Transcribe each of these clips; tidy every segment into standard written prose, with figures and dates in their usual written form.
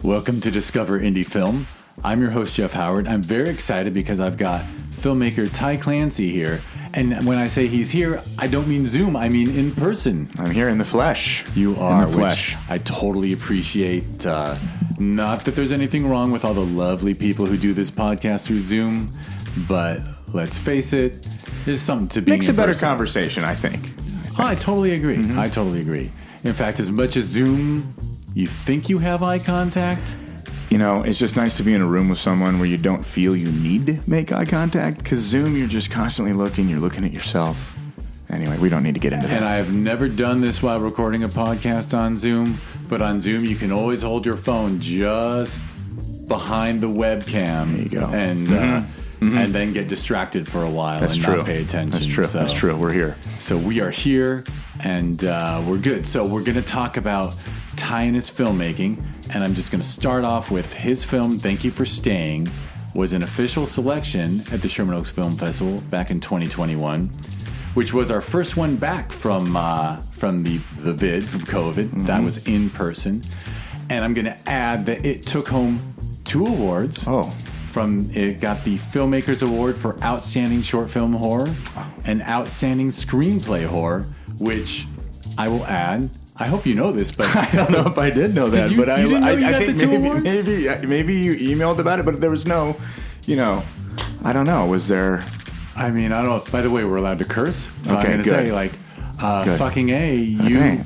Welcome to Discover Indie Film. I'm your host, Jeff Howard. I'm very excited because I've got filmmaker Clancey here. And when I say he's here, I don't mean Zoom, I mean in person. I'm here in the flesh. You are, in the flesh. Which I totally appreciate. Not that there's anything wrong with all the lovely people who do this podcast through Zoom, but let's face it, there's something to being Makes a better person. conversation, I think. Oh, I totally agree. Mm-hmm. I totally agree. In fact, as much as Zoom, you think you have eye contact. You know, it's just nice to be in a room with someone where you don't feel you need to make eye contact. Because Zoom, you're just constantly looking. You're looking at yourself. Anyway, we don't need to get into that. And I have never done this while recording a podcast on Zoom. But on Zoom, you can always hold your phone just behind the webcam. There you go. And and then get distriacted for a while not pay attention. That's true. So, That's true. We're here. So we are here, and we're good. So we're going to talk about Ty and his filmmaking, and I'm just going to start off with his film, Thank You for Staying, was an official selection at the Sherman Oaks Film Festival back in 2021, which was our first one back from the vid, from COVID. Mm-hmm. That was in person. And I'm going to add that it took home 2 awards. Oh. It got the Filmmakers Award for Outstanding Short Film Horror and Outstanding Screenplay Horror, which I will add. I hope you know this, but I don't know if I did know that, you but didn't know you got think the 2 awards? maybe you emailed about it, but there was no, I don't know. Was there? I mean, I don't know. By the way, we're allowed to curse, so Okay, I'm going to good. say Good. fucking A. Okay.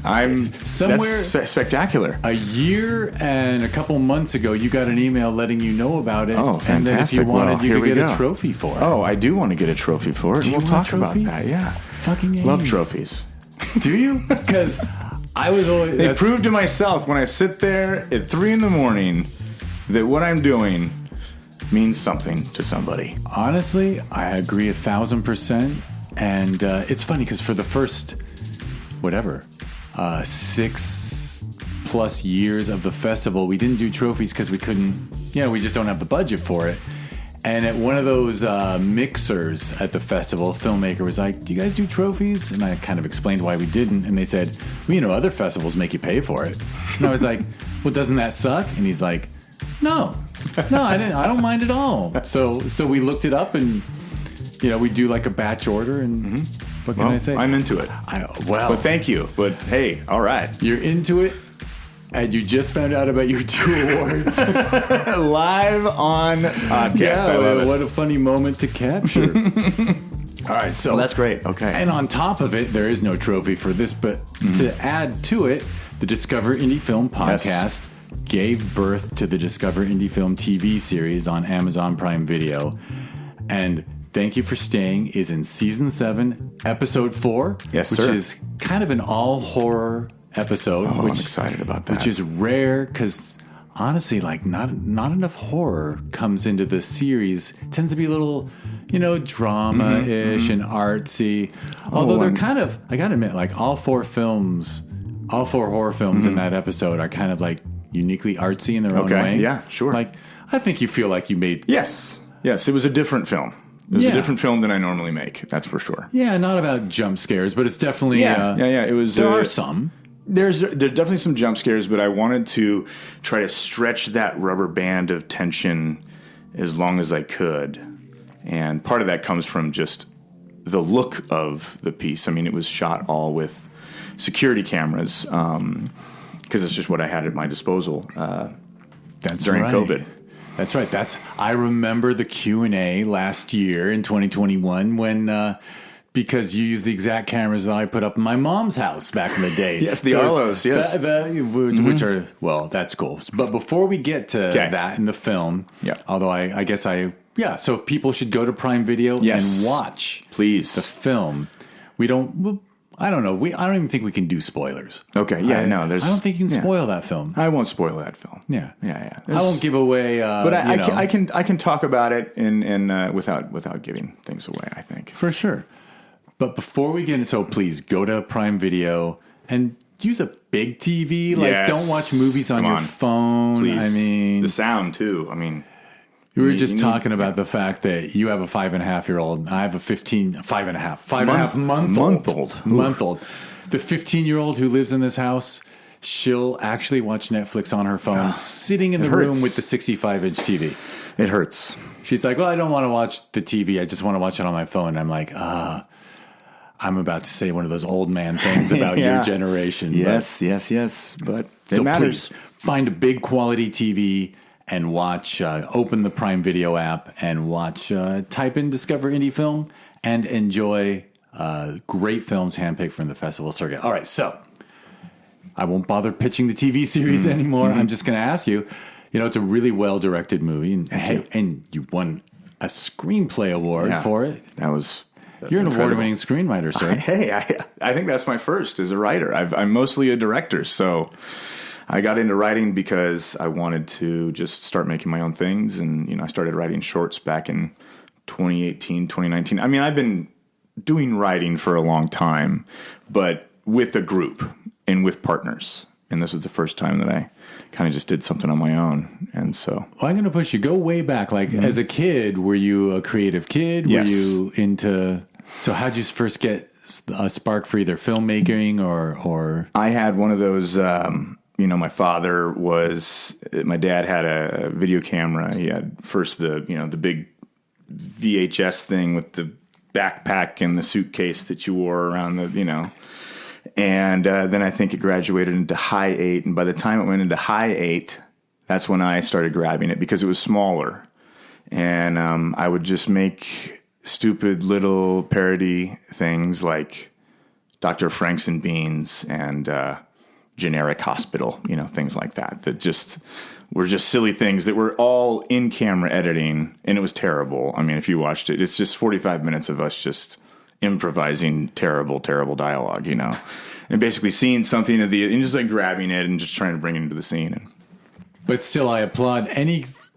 somewhere That's spectacular. a year and a couple months ago, you got an email letting you know about it. Oh, And then if you fantastic. wanted, Well, you here could we get go. a trophy for it. Oh, I do want to get a trophy for it. Do you We'll want a talk about trophy? that. Yeah. Fucking A. Love trophies. Do you? Because I was always... They prove to myself when I sit there at 3 a.m. that what I'm doing means something to somebody. Honestly, I agree 1,000%. And it's funny because for the first, 6+ years of the festival, we didn't do trophies because we couldn't, we just don't have the budget for it. And at one of those mixers at the festival, a filmmaker was like, do you guys do trophies? And I kind of explained why we didn't. And they said, well, other festivals make you pay for it. And I was like, well, doesn't that suck? And he's like, no, I don't mind at all. So we looked it up and, we do like a batch order and what can I say? I'm into it. But thank you. But hey, all right. You're into it. And you just found out about your 2 awards. Live on podcast. I love it. What a funny moment to capture. All right, so that's great. Okay. And on top of it, there is no trophy for this, but to add to it, the Discover Indie Film podcast gave birth to the Discover Indie Film TV series on Amazon Prime Video. And Thank You for Staying is in season 7, episode 4. Yes, which sir. is kind of an all horror episode. I'm excited about that. Which is rare because honestly, not enough horror comes into the series. It tends to be a little, drama-ish and artsy. Although they're kind of, I gotta admit, all 4 horror films in that episode are kind of uniquely artsy in their own way. Yeah, sure. I think you feel like you made... Yes, it was a different film. It was a different film than I normally make, that's for sure. Yeah, not about jump scares, but it's definitely... It was... There are some. There's definitely some jump scares, but I wanted to try to stretch that rubber band of tension as long as I could. And part of that comes from just the look of the piece. I mean, it was shot all with security cameras because it's just what I had at my disposal during COVID. That's right. I remember the Q&A last year in 2021 when... because you use the exact cameras that I put up in my mom's house back in the day. Yes, the Arlos, yes. Which are, that's cool. But before we get to that in the film, although I guess so people should go to Prime Video and watch please the film. I don't know. I don't even think we can do spoilers. Okay, I don't think you can spoil that film. I won't spoil that film. Yeah. I won't give away. But I can talk about it in without giving things away, I think. For sure. But before we get into, so please go to Prime Video and use a big TV. Don't watch movies on your phone. Please. I mean, the sound too. I mean, we were just talking about the fact that you have a 5.5-year-old. I have a 5.5 month old. The 15-year-old who lives in this house she'll actually watch Netflix on her phone, sitting in the room with the 65-inch TV. It hurts. She's like, well, I don't want to watch the TV. I just want to watch it on my phone. And I'm like, I'm about to say one of those old man things about your generation. Yes. But it matters. Please find a big quality TV and watch, open the Prime Video app and watch, type in Discover Indie Film and enjoy great films handpicked from the festival circuit. All right, so I won't bother pitching the TV series anymore. I'm just going to ask you, it's a really well-directed movie. And you won a screenplay award for it. That was You're an incredible. award-winning screenwriter, sir. Hey, I think that's my first as a writer. I'm mostly a director, so I got into writing because I wanted to just start making my own things. And, I started writing shorts back in 2018, 2019. I mean, I've been doing writing for a long time, but with a group and with partners. And this was the first time that I kind of just did something on my own. And so... Well, I'm going to push you. Go way back. Like, as a kid, were you a creative kid? Yes. Were you into... So how'd you first get a spark for either filmmaking or... I had one of those... my father my dad had a video camera. He had first the big VHS thing with the backpack and the suitcase that you wore around and then I think it graduated into Hi 8. And by the time it went into Hi 8, that's when I started grabbing it because it was smaller. And I would just make stupid little parody things like Dr. Franks and Beans and Generic Hospital, things like that just were just silly things that were all in camera editing, and it was terrible. I mean, if you watched it, it's just 45 minutes of us just improvising terrible dialogue, and basically seeing something and just like grabbing it and just trying to bring it into the scene. But still, I applaud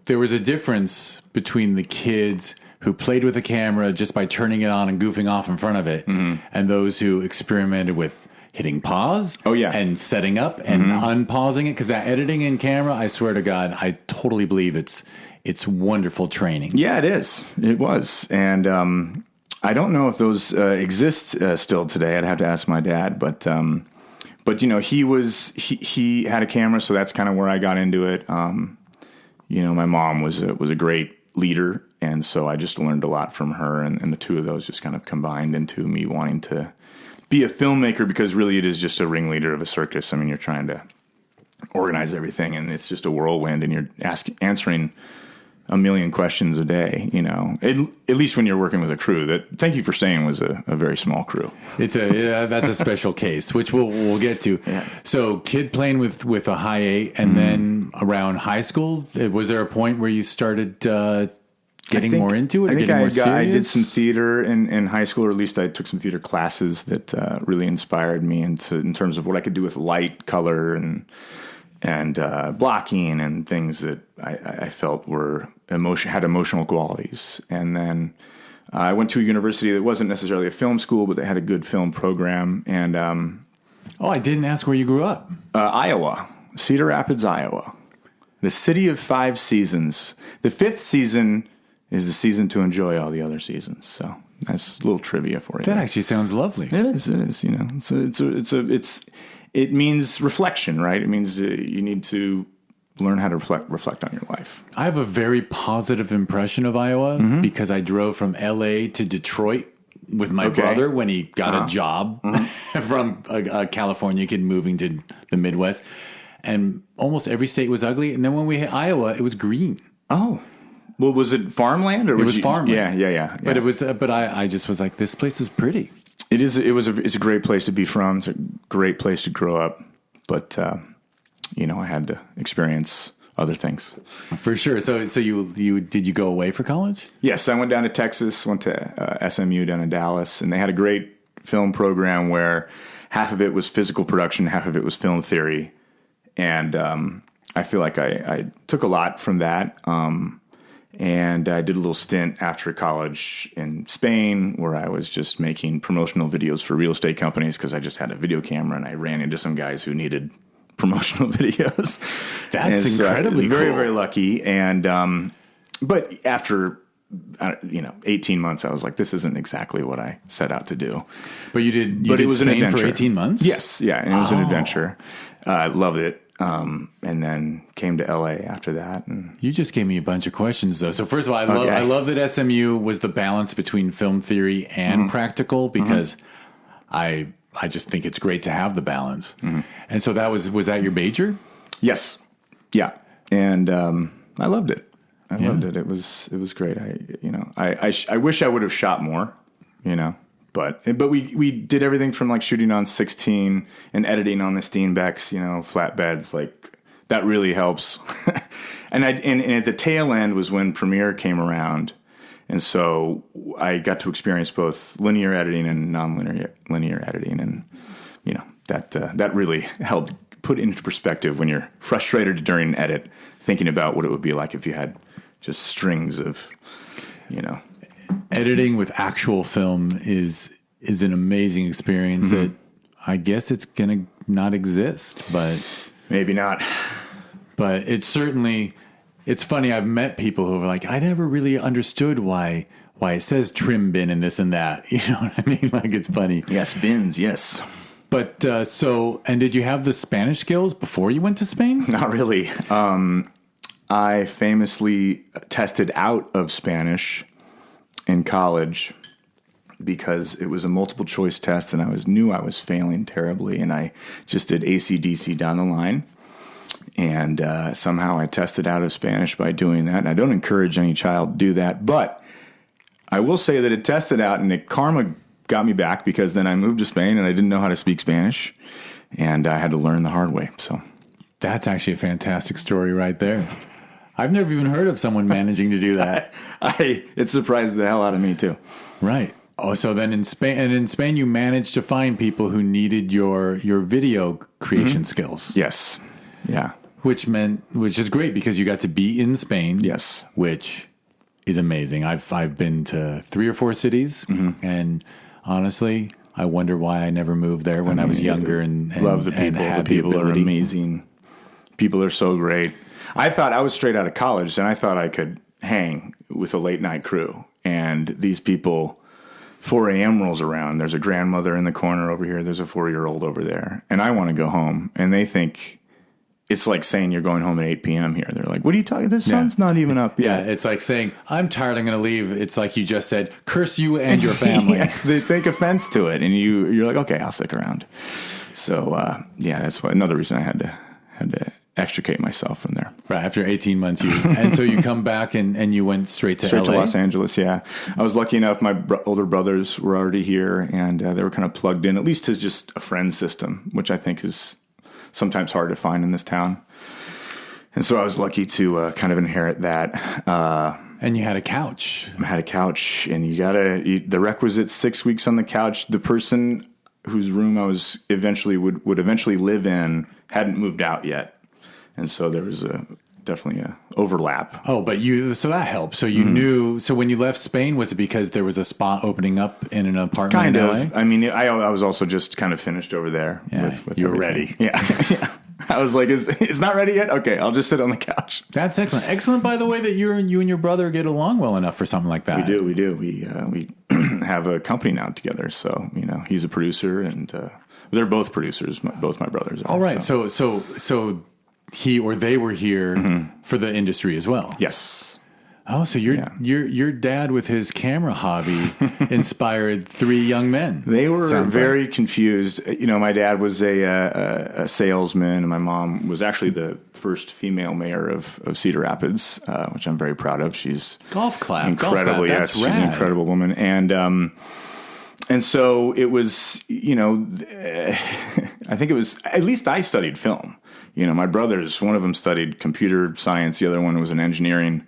there was a difference between the kids who played with a camera just by turning it on and goofing off in front of it, and those who experimented with hitting pause and setting up and unpausing it, because that editing in camera, I swear to God, I totally believe it's wonderful training. Yeah, it is. It was. And I don't know if those exist still today. I'd have to ask my dad, but he had a camera, so that's kind of where I got into it. My mom was a great leader, and so I just learned a lot from her, and the two of those just kind of combined into me wanting to be a filmmaker, because really it is just a ringleader of a circus. I mean, you're trying to organize everything, and it's just a whirlwind, and you're answering a million questions a day, at least when you're working with a crew that, thank you for saying, was a very small crew. That's a special case, which we'll get to. Yeah. So kid playing with a Hi 8, and then around high school, was there a point where you started getting more into it? Or getting more serious? I did some theater in high school, or at least I took some theater classes that really inspired me in terms of what I could do with light, color, and blocking and things that I felt had emotional qualities. And then I went to a university that wasn't necessarily a film school, but they had a good film program. And I didn't ask where you grew up. Iowa, Cedar Rapids, Iowa, the city of 5 seasons. The 5th season is the season to enjoy all the other seasons. So that's a little trivia for you. That actually sounds lovely. It is. It means reflection, right? It means you need to learn how to reflect on your life. I have a very positive impression of Iowa because I drove from LA to Detroit with my brother when he got a job from a California kid moving to the Midwest. And almost every state was ugly. And then when we hit Iowa, it was green. Oh, well, was it farmland? Or it was farmland. Yeah. But it was. But I just was like, this place is pretty. It is. It's a great place to be from. It's a great place to grow up. But I had to experience other things for sure. So you did you go away for college? Yes, I went down to Texas. Went to SMU down in Dallas, and they had a great film program where half of it was physical production, half of it was film theory, and I feel like I took a lot from that. And I did a little stint after college in Spain where I was just making promotional videos for real estate companies because I just had a video camera, and I ran into some guys who needed promotional videos. That's incredibly cool. Very, very lucky. And but after 18 months, I was like, this isn't exactly what I set out to do. But you did. But it was Spain an adventure for 18 months. Yes, yeah, and it was an adventure. I loved it. And then came to LA after that. And You just gave me a bunch of questions, though. So first of all, I love that SMU was the balance between film theory and practical, because I just think it's great to have the balance. And so was that your major? Yes. Yeah. And I loved it. I loved it. It was great. I wish I would have shot more, but we did everything from like shooting on 16 and editing on the Steenbecks, flatbeds, like that really helps. and at the tail end was when Premiere came around. And so I got to experience both linear editing and non-linear editing. And, that really helped put into perspective when you're frustrated during an edit, thinking about what it would be like if you had just strings of, Editing with actual film is an amazing experience that I guess it's going to not exist, but maybe not. But it's funny. I've met people who are like, I never really understood why it says trim bin and this and that. You know what I mean? Like, it's funny. Yes, bins, yes. But and did you have the Spanish skills before you went to Spain? Not really. I famously tested out of Spanish in college because it was a multiple choice test and I knew I was failing terribly, and I just did AC/DC down the line. And somehow I tested out of Spanish by doing that. And I don't encourage any child to do that, but I will say that it tested out, and karma got me back, because then I moved to Spain and I didn't know how to speak Spanish, and I had to learn the hard way. So that's actually a fantastic story right there. I've never even heard of someone managing to do that. It surprised the hell out of me too. Right. Oh, so then in Spain you managed to find people who needed your video creation skills. Yes. Yeah. Which is great, because you got to be in Spain. Yes. Which is amazing. I've been to 3 or 4 cities, and honestly, I wonder why I never moved there when I was younger. And love the people. The people are amazing. People are so great. I thought I was straight out of college, and I thought I could hang with a late night crew. And these people, 4 a.m. rolls around. There's a grandmother in the corner over here. There's a 4-year-old over there. And I want to go home. And they think it's like saying you're going home at 8 p.m. here. They're like, what are you talking? The sun's not even up yet. Yeah, it's like saying, I'm tired, I'm going to leave. It's like you just said, curse you and your family. Yes, they take offense to it. And you're like, okay, I'll stick around. So, that's another reason I had to extricate myself from there. Right, after 18 months, so you come back and you went straight to LA? To Los Angeles, yeah. I was lucky enough, my older brothers were already here, and they were kind of plugged in, at least to just a friend system, which I think is sometimes hard to find in this town. And so I was lucky to kind of inherit that. And you had a couch. I had a couch, and the requisite 6 weeks on the couch. The person whose room I was would eventually live in hadn't moved out yet. And so there was definitely a overlap. Oh, but so that helped. So you knew. So when you left Spain, was it because there was a spot opening up in an apartment? Kind of. LA? I mean, I was also just kind of finished over there. Yeah, with you were ready. Yeah. I was like, it's not ready yet? Okay, I'll just sit on the couch. That's excellent. Excellent, by the way, that you and your brother get along well enough for something like that. We do. We have a company now together. So, he's a producer, and they're both producers. Both my brothers are. All right. So he or they were here for the industry as well. Yes. Oh, so your dad with his camera hobby inspired 3 young men. They were very confused. My dad was a salesman, and my mom was actually the first female mayor of Cedar Rapids, which I'm very proud of. She's golf clap, incredible. Yes, she's an incredible woman, and so it was. I think it was. At least I studied film. My brothers, one of them studied computer science, the other one was an engineering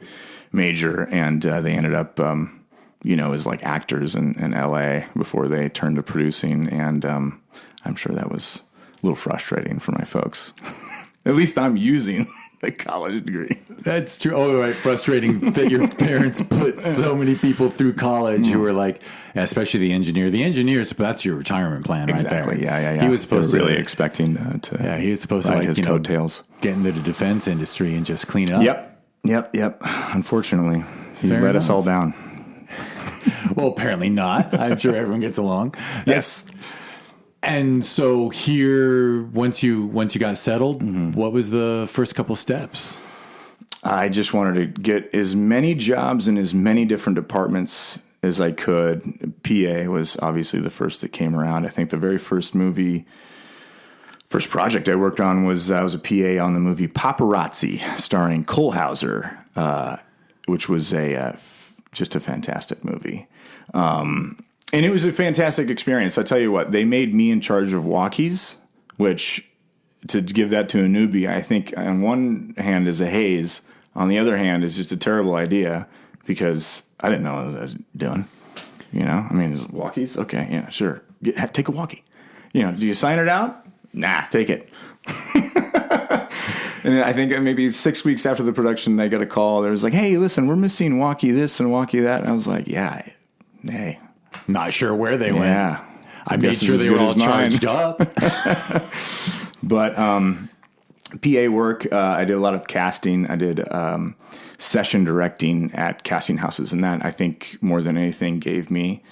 major, and they ended up, as like actors in LA before they turned to producing, and I'm sure that was a little frustrating for my folks. At least I'm using a college degree. That's true. Oh, right. Frustrating that your parents put so many people through college who were like, especially the engineer. The engineers, that's your retirement plan right there. Exactly. Yeah. He was supposed to really expecting to. Yeah, he was supposed to his coattails, get into the defense industry and just clean it up. Yep. Unfortunately, he let us all down. Well, apparently not. I'm sure everyone gets along. Yes. And so here, once you got settled, what was the first couple steps? I just wanted to get as many jobs in as many different departments as I could. PA was obviously the first that came around. I think the very first project I worked on was I was a PA on the movie Paparazzi, starring Kohlhauser, which was just a fantastic movie. And it was a fantastic experience. I tell you what, they made me in charge of walkies, which, to give that to a newbie, I think on one hand is a haze, on the other hand is just a terrible idea, because I didn't know what I was doing. You know, I mean, is it walkies? Okay, yeah, sure. Take a walkie. You know, do you sign it out? Nah, take it. And then I think maybe 6 weeks after the production, I got a call. There was like, hey, listen, we're missing walkie this and walkie that. And I was like, yeah, hey. Not sure where they went. Yeah. I made sure they were all charged up. But PA work, I did a lot of casting. I did session directing at casting houses. And that, I think, more than anything, gave me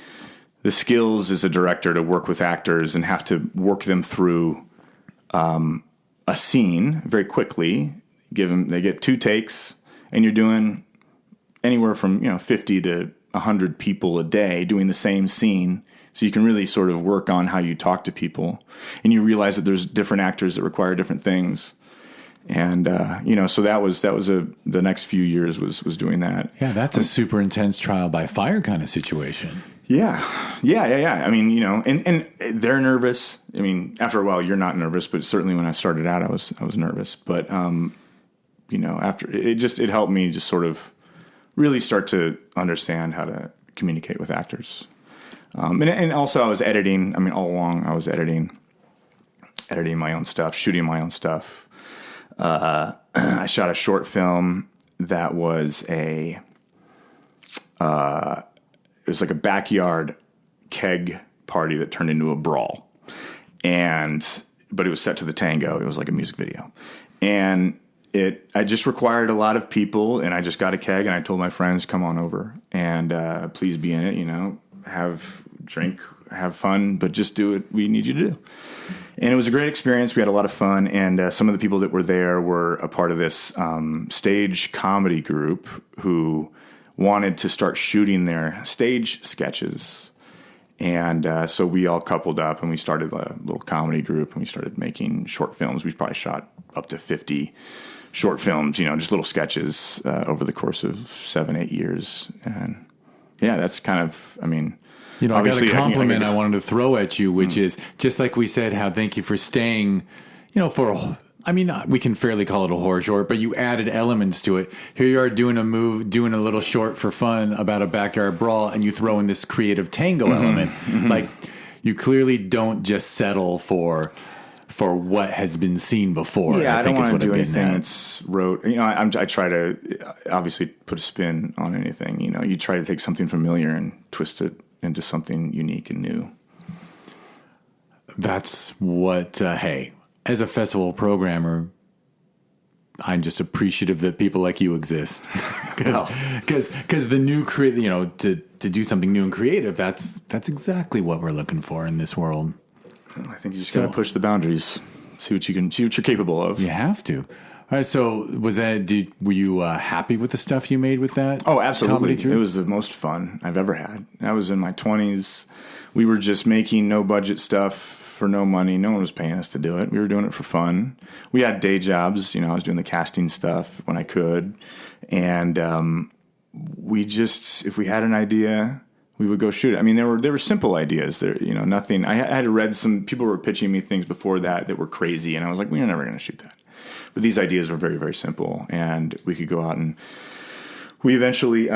the skills as a director to work with actors and have to work them through a scene very quickly. They get 2 takes, and you're doing anywhere from 50 to 100 people a day doing the same scene. So you can really sort of work on how you talk to people, and you realize that there's different actors that require different things. And, so that was the next few years was doing that. Yeah. That's a super intense trial by fire kind of situation. Yeah. I mean, and they're nervous. I mean, after a while you're not nervous, but certainly when I started out, I was nervous, but, after it helped me just sort of really start to understand how to communicate with actors. And also I was editing. I mean, all along I was editing my own stuff, shooting my own stuff. I shot a short film that was it was like a backyard keg party that turned into a brawl. But it was set to the tango. It was like a music video. And I just required a lot of people, and I just got a keg, and I told my friends, come on over and please be in it, have drink, have fun, but just do what we need you to do. And it was a great experience. We had a lot of fun, and some of the people that were there were a part of this stage comedy group who wanted to start shooting their stage sketches. And so we all coupled up, and we started a little comedy group, and we started making short films. We probably shot up to 50 short films, just little sketches over the course of 7-8 years. And yeah, that's kind of, I mean, I got a compliment I wanted to throw at you, which is just like we said, how thank you for staying, we can fairly call it a horror short, but you added elements to it. Here you are doing a little short for fun about a backyard brawl, and you throw in this creative tango element. Like, you clearly don't just settle for what has been seen before. Yeah, I don't want to do anything that's rote. I try to obviously put a spin on anything. You try to take something familiar and twist it into something unique and new. That's what, hey, as a festival programmer, I'm just appreciative that people like you exist. Because the new to do something new and creative, that's exactly what we're looking for in this world. I think you just got to push the boundaries, see what you're capable of. You have to. All right. So were you happy with the stuff you made with that? Oh, absolutely. It was the most fun I've ever had. I was in my 20s. We were just making no budget stuff for no money. No one was paying us to do it. We were doing it for fun. We had day jobs. I was doing the casting stuff when I could. And if we had an idea, we would go shoot it. I mean, there were simple ideas there, nothing. I had read some people were pitching me things before that were crazy. And I was like, we're never going to shoot that. But these ideas were very, very simple. And we could go out, and we eventually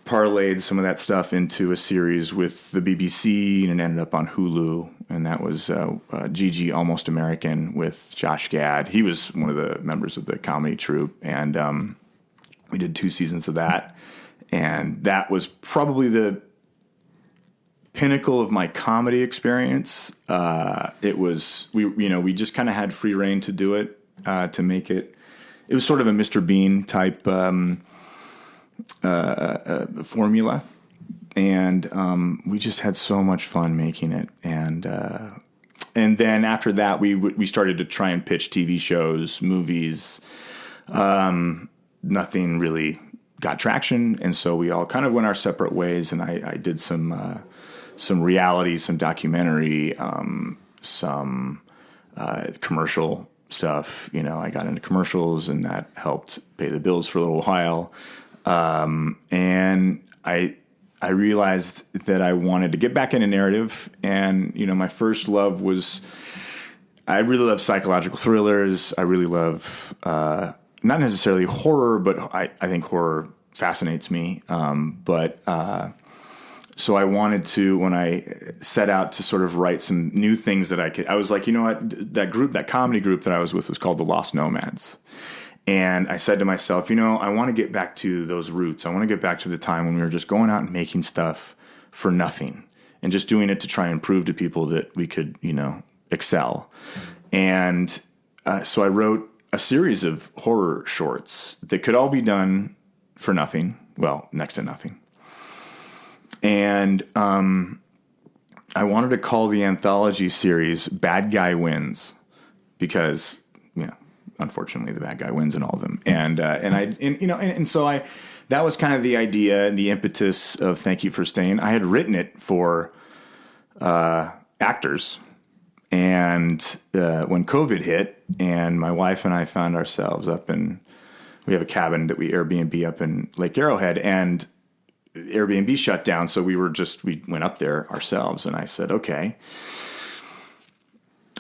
parlayed some of that stuff into a series with the BBC, and it ended up on Hulu. And that was Gigi Almost American with Josh Gad. He was one of the members of the comedy troupe. And we did 2 seasons of that. And that was probably the pinnacle of my comedy experience. It was, we just kind of had free reign to do it, to make it. It was sort of a Mr. Bean type formula. And we just had so much fun making it. And And then after that, we started to try and pitch TV shows, movies. Nothing really got traction, and so we all kind of went our separate ways. And I did some reality, some documentary, some commercial stuff. You know, I got into commercials, and that helped pay the bills for a little while. And I realized that I wanted to get back into narrative, and you know, my first love was, I really love psychological thrillers. I really love not necessarily horror, but I think horror fascinates me. So I wanted to, when I set out to sort of write some new things that I was like, you know what, that comedy group that I was with was called the Lost Nomads. And I said to myself, you know, I want to get back to those roots. I want to get back to the time when we were just going out and making stuff for nothing and just doing it to try and prove to people that we could, you know, excel. And so I wrote a series of horror shorts that could all be done for nothing. Well, next to nothing. And I wanted to call the anthology series Bad Guy Wins because, you know, unfortunately the bad guy wins in all of them. And so that was kind of the idea and the impetus of Thank You for Staying. I had written it for actors. And when COVID hit and my wife and I found ourselves we have a cabin that we Airbnb up in Lake Arrowhead, and Airbnb shut down. So we went up there ourselves, and I said, okay,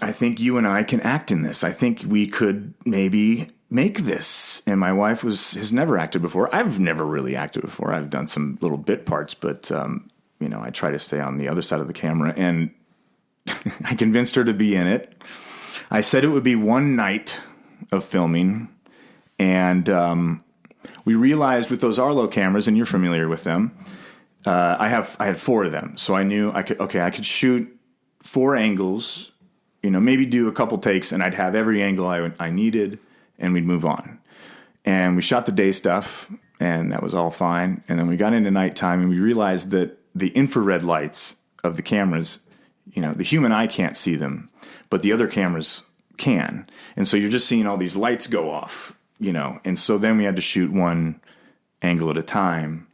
I think you and I can act in this. I think we could maybe make this. And my wife has never acted before. I've never really acted before. I've done some little bit parts, but, you know, I try to stay on the other side of the camera, and I convinced her to be in it. I said it would be one night of filming. And, we realized with those Arlo cameras, and you're familiar with them, I had 4 of them. So I knew I could shoot 4 angles, you know, maybe do a couple takes, and I'd have every angle I needed, and we'd move on. And we shot the day stuff, and that was all fine. And then we got into nighttime, and we realized that the infrared lights of the cameras, you know, the human eye can't see them, but the other cameras can. And so you're just seeing all these lights go off, you know. And so then we had to shoot one angle at a time.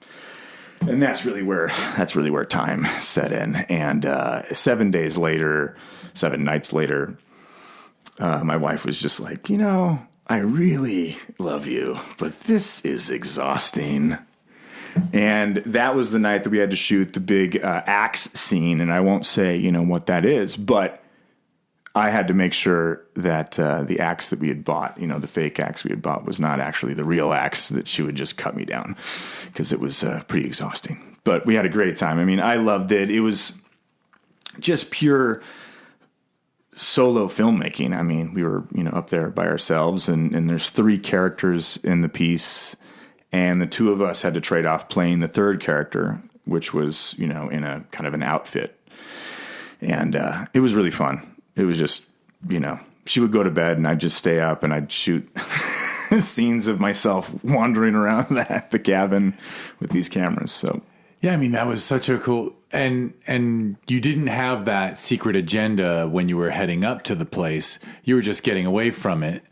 And that's really where time set in. And 7 nights later, my wife was just like, you know, I really love you, but this is exhausting. And that was the night that we had to shoot the big axe scene. And I won't say, you know, what that is, but I had to make sure that the axe that we had bought, you know, the fake axe we had bought, was not actually the real axe that she would just cut me down, because it was pretty exhausting. But we had a great time. I mean, I loved it. It was just pure solo filmmaking. I mean, we were, you know, up there by ourselves, and there's 3 characters in the piece, and the 2 of us had to trade off playing the 3rd character, which was, you know, in a kind of an outfit. And it was really fun. It was just, you know, she would go to bed and I'd just stay up and I'd shoot scenes of myself wandering around the cabin with these cameras. So yeah, I mean, that was such a cool, and you didn't have that secret agenda when you were heading up to the place. You were just getting away from it.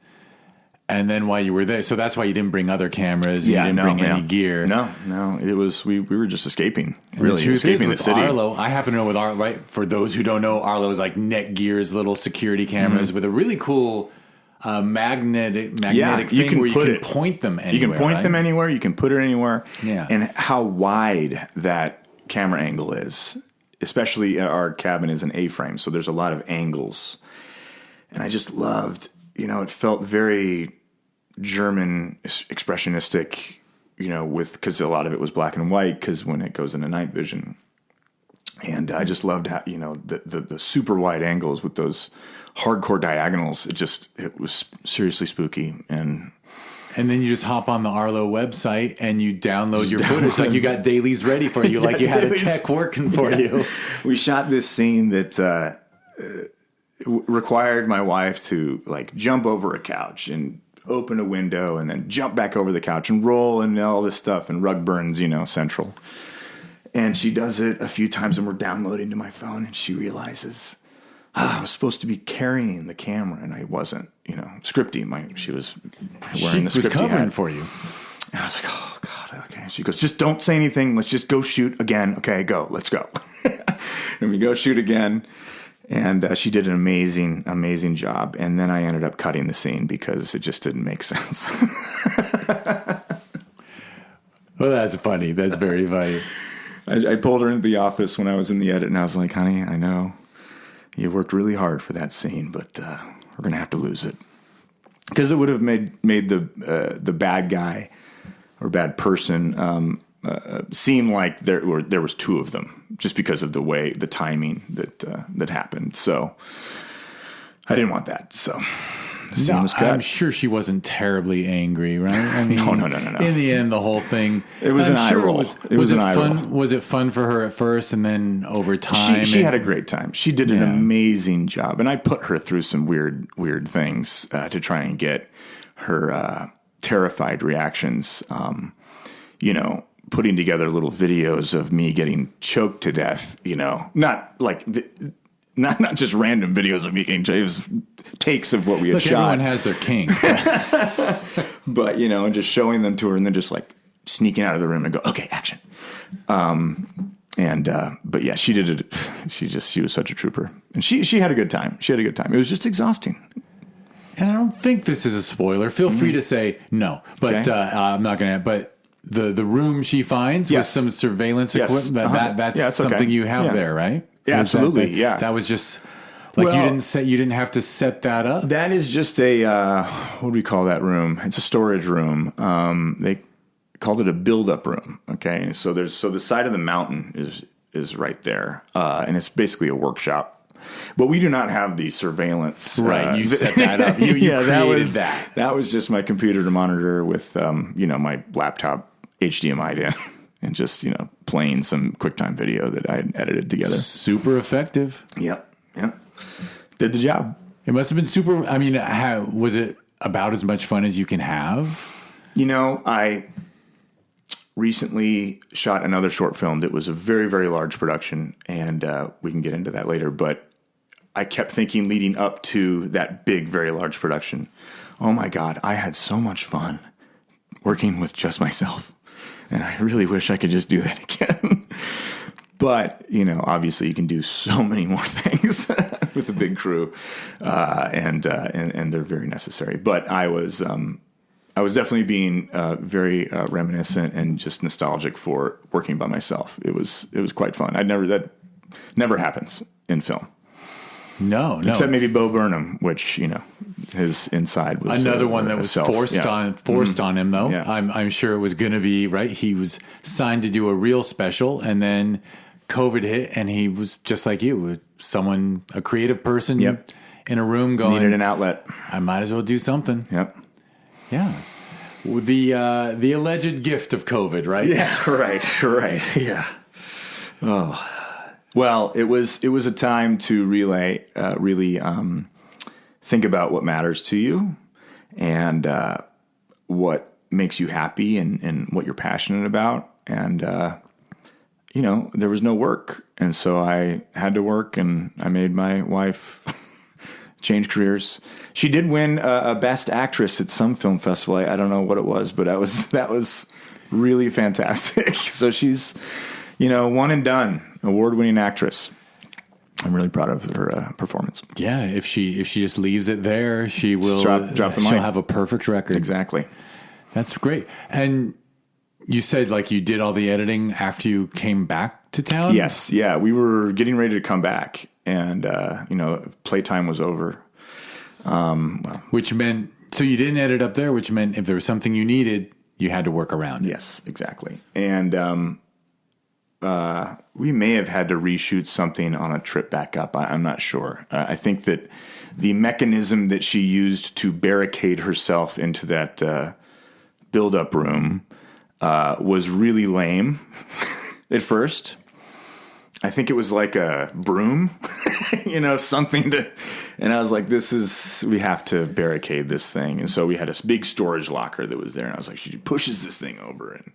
And then while you were there, so that's why you didn't bring other cameras. You didn't bring any gear. No. It was, we were just escaping, really escaping the city. Arlo, I happen to know with Arlo, right? For those who don't know, Arlo is like Netgear's little security cameras with a really cool magnetic thing where you can point them anywhere. You can point them anywhere. You can put it anywhere. Yeah. And how wide that camera angle is, especially our cabin is an A-frame, so there's a lot of angles. And I just loved, you know, it felt very German expressionistic, you know, because a lot of it was black and white, because when it goes into night vision. And I just loved how, you know, the super wide angles with those hardcore diagonals. It was seriously spooky. And then you just hop on the Arlo website and you download your footage. Like you got dailies ready for you. Like you had a tech working for you. We shot this scene that required my wife to like jump over a couch and open a window and then jump back over the couch and roll and all this stuff, and rug burns, you know, central. And she does it a few times, and we're downloading to my phone, and she realizes I was supposed to be carrying the camera, and I wasn't. Scripty. She was wearing the scripty was covering hat for you. And I was like, oh, God, okay. She goes, just don't say anything. Let's just go shoot again. Okay, go. Let's go. And we go shoot again. And she did an amazing, amazing job. And then I ended up cutting the scene because it just didn't make sense. Well, that's funny. That's very funny. I pulled her into the office when I was in the edit, and I was like, honey, I know you worked really hard for that scene, but we're going to have to lose it. Because it would have made the bad guy or bad person seem like there was two of them, just because of the timing that happened. So I didn't want that. So the scene was cut. I'm sure she wasn't terribly angry, right? I mean, no. In the end, the whole thing. It was an eye roll. It was an eye roll. Was it fun for her at first, and then over time? She had a great time. She did an amazing job, and I put her through some weird things to try and get her terrified reactions. Putting together little videos of me getting choked to death. Not like. Not just random videos of me getting choked. It was takes of what we had shot. Everyone has their king. But, and just showing them to her and then just like sneaking out of the room and go, okay, action. But yeah, she did it. She was such a trooper. And she had a good time. It was just exhausting. And I don't think this is a spoiler. Feel free to say no, but Okay. I'm not going to. But the room she finds with some surveillance equipment, that's something okay. you have there, right? Yeah, absolutely. That was just like you didn't have to set that up. That is just a what do we call that room? It's a storage room. They called it a build-up room. Okay, so the side of the mountain is right there, and it's basically a workshop. But we do not have the surveillance. Right, you set that up. You created that. That was just my computer to monitor with my laptop HDMI'd in. And just, playing some QuickTime video that I had edited together. Super effective. Yep. Did the job. It must have been super. I mean, was it about as much fun as you can have? I recently shot another short film that was a very, very large production, and we can get into that later. But I kept thinking leading up to that big, very large production, oh my God, I had so much fun working with just myself. And I really wish I could just do that again. But, obviously you can do so many more things with a big crew. And they're very necessary. But I was definitely being very reminiscent and just nostalgic for working by myself. It was quite fun. That never happens in film. No. Except maybe Bo Burnham, which, his inside was another one that was forced on him, though. Yeah. I'm sure it was going to be, right? He was signed to do a real special, and then COVID hit, and he was just like you, a creative person in a room going, needed an outlet. I might as well do something. Yep. Yeah. The alleged gift of COVID, right? Yeah, right. Yeah. Oh. Well, it was a time to really think about what matters to you and what makes you happy and what you're passionate about. And, there was no work. And so I had to work, and I made my wife change careers. She did win a Best Actress at some film festival. I don't know what it was, but that was really fantastic. So she's, one and done. Award-winning actress. I'm really proud of her performance. Yeah, if she just leaves it there, she will drop the mic. She'll have a perfect record. Exactly. That's great. And you said you did all the editing after you came back to town? Yes. Yeah, we were getting ready to come back, and playtime was over. Which meant so you didn't edit up there, which meant if there was something you needed, you had to work around it. Yes, exactly. And we may have had to reshoot something on a trip back up. I'm not sure. I think that the mechanism that she used to barricade herself into that build-up room was really lame at first. I think it was like a broom, something to... And I was like, we have to barricade this thing. And so we had a big storage locker that was there. And I was like, she pushes this thing over. And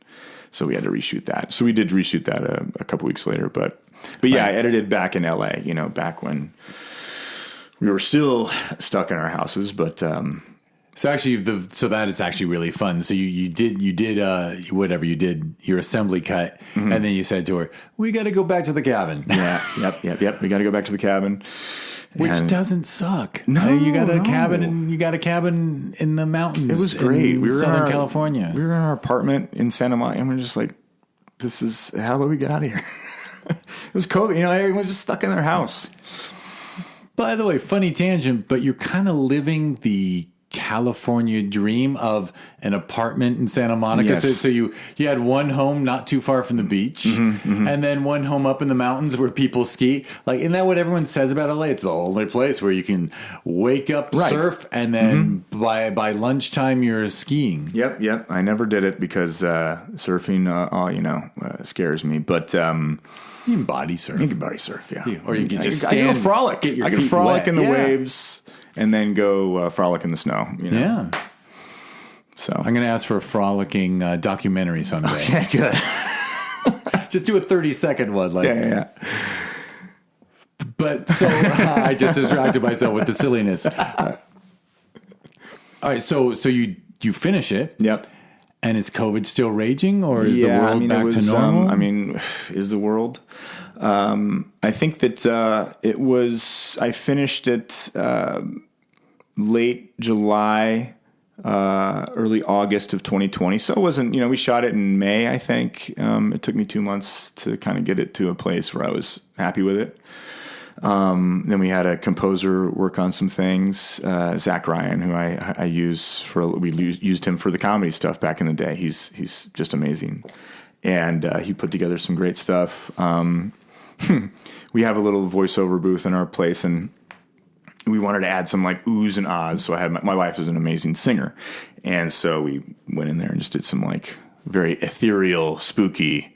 so we had to reshoot that. So we did reshoot that a couple weeks later. But yeah, I edited back in LA, back when we were still stuck in our houses, but So actually, so that is actually really fun. So you did whatever you did, your assembly cut, and then you said to her, "We got to go back to the cabin." yeah, yep. We got to go back to the cabin, which doesn't suck. No, you got a cabin, and you got a cabin in the mountains. It was great. We were Southern California. We were in our apartment in Santa Monica, and we're just like, "This is how about we get out of here?" It was COVID. Everyone's just stuck in their house. By the way, funny tangent, but you're kind of living the California dream of an apartment in Santa Monica. Yes. So you had one home not too far from the beach, and then one home up in the mountains where people ski. Like, isn't that what everyone says about LA? It's the only place where you can wake up, surf, and then by lunchtime you're skiing. Yep. I never did it because surfing, scares me. But you can body surf. You can body surf, yeah. Or you can just stand. I can frolic. Get your I can feet frolic wet. in the waves. And then go frolic in the snow. Yeah. So I'm going to ask for a frolicking documentary someday. Okay, good. Just do a 30-second one. Yeah. But so I just distracted myself with the silliness. All right, so you finish it. Yep. And is COVID still raging, or is the world back to normal? Is the world? I think that it was. I finished it late July, early August of 2020. So it wasn't. We shot it in May. I think it took me 2 months to kind of get it to a place where I was happy with it. Then we had a composer work on some things, Zach Ryan, who I use we used him for the comedy stuff back in the day. He's just amazing. And he put together some great stuff. We have a little voiceover booth in our place, and we wanted to add some like oohs and ahs. So I had my wife is an amazing singer. And so we went in there and just did some like very ethereal, spooky,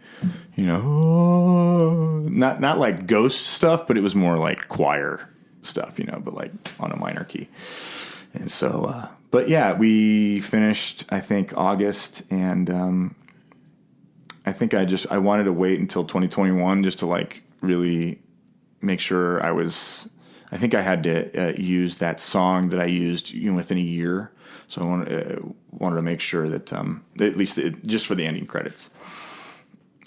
not like ghost stuff, but it was more like choir stuff, but like on a minor key. And so, but yeah, we finished, I think, August, and I think I wanted to wait until 2021 just to like really make sure I think I had to use that song that I used within a year. So I wanted to make sure that at least just for the ending credits.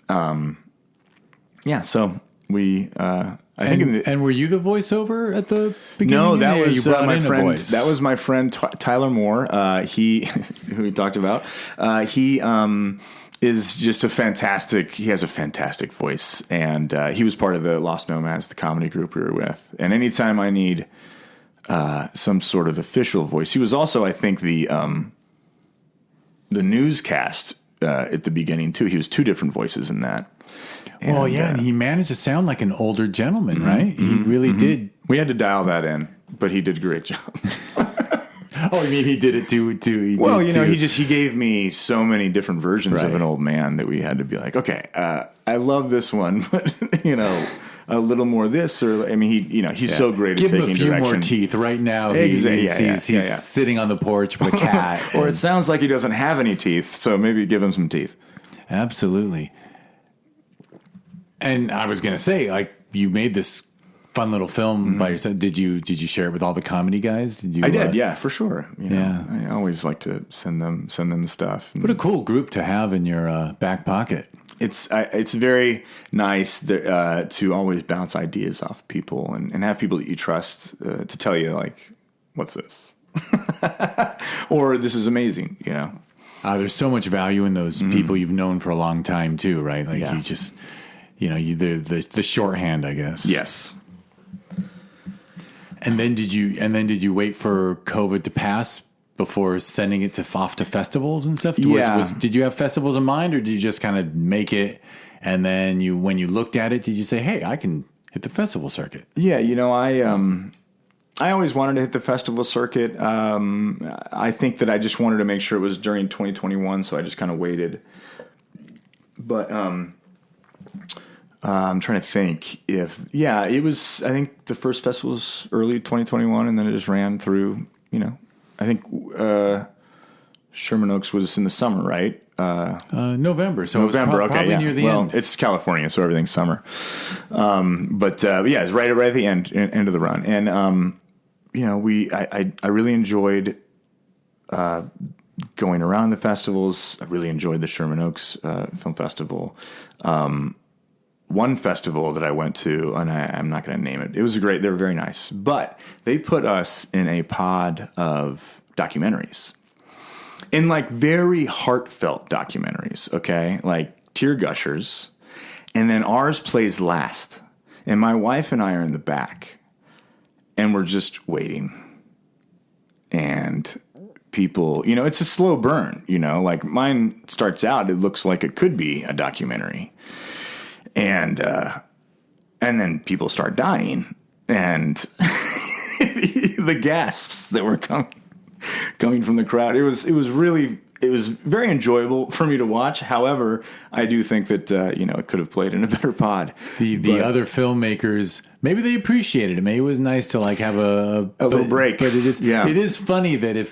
Yeah, so we. I think. And were you the voiceover at the beginning? No, that was my friend. Voice? That was my friend Tyler Moore. Who we talked about. He is just he has a fantastic voice, and he was part of the Lost Nomads, the comedy group we were with. And anytime I need some sort of official voice, he was also, I think, the newscast at the beginning too. He was two different voices in that. And, and he managed to sound like an older gentleman, right? He really did. We had to dial that in, but he did a great job. Oh, you mean he did it too? He gave me so many different versions of an old man that we had to be like, okay, I love this one, but a little more this, or he's so great at taking direction. Give him a few more teeth. Right now, he's sitting on the porch with a cat. Or it sounds like he doesn't have any teeth, so maybe give him some teeth. Absolutely. And I was going to say, like, you made this fun little film by yourself. Did you share it with all the comedy guys? I did, yeah, for sure. I always like to send them the stuff. What a cool group to have in your back pocket. It's very nice to always bounce ideas off people and have people that you trust to tell you, like, what's this? Or this is amazing, There's so much value in those people you've known for a long time too, right? Like you just, the shorthand, I guess. Yes. And then did you wait for COVID to pass before sending it off to festivals and stuff? Yeah. Did you have festivals in mind, or did you just kind of make it, and then when you looked at it, did you say, hey, I can hit the festival circuit? Yeah, I always wanted to hit the festival circuit. I think that I just wanted to make sure it was during 2021, so I just kind of waited. But I'm trying to think it was, I think the first festival was early 2021, and then it just ran through, I think Sherman Oaks was in the summer, right? November. So November, okay, probably near the end. It's California, so everything's summer. But it's right at the end of the run. And I really enjoyed going around the festivals. I really enjoyed the Sherman Oaks Film Festival. One festival that I went to, and I'm not going to name it. It was great. They were very nice. But they put us in a pod of documentaries. In like very heartfelt documentaries, okay? Like tear gushers. And then ours plays last. And my wife and I are in the back. And we're just waiting. And people, it's a slow burn, like mine starts out, it looks like it could be a documentary. And then people start dying, and the gasps that were coming from the crowd. It was very enjoyable for me to watch. However, I do think that it could have played in a better pod. The other filmmakers, maybe they appreciated it. Maybe it was nice to like have a little break. But it is funny that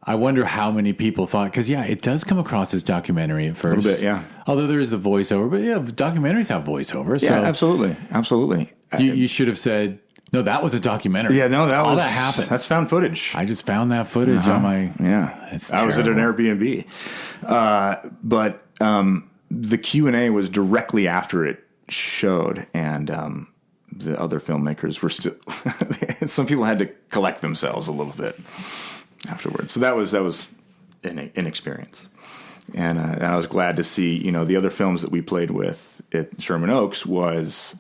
I wonder how many people thought, because it does come across as documentary at first. A little bit, yeah. Although there is the voiceover, but documentaries have voiceover. Yeah, so absolutely. You should have said, no, that was a documentary. Yeah, no, that happened. That's found footage. I just found that footage on my. Yeah, it's I was at an terrible. Airbnb, but the Q&A was directly after it showed, and the other filmmakers were still. Some people had to collect themselves a little bit afterwards. So that was an experience, and I was glad to see the other films that we played with at Sherman Oaks was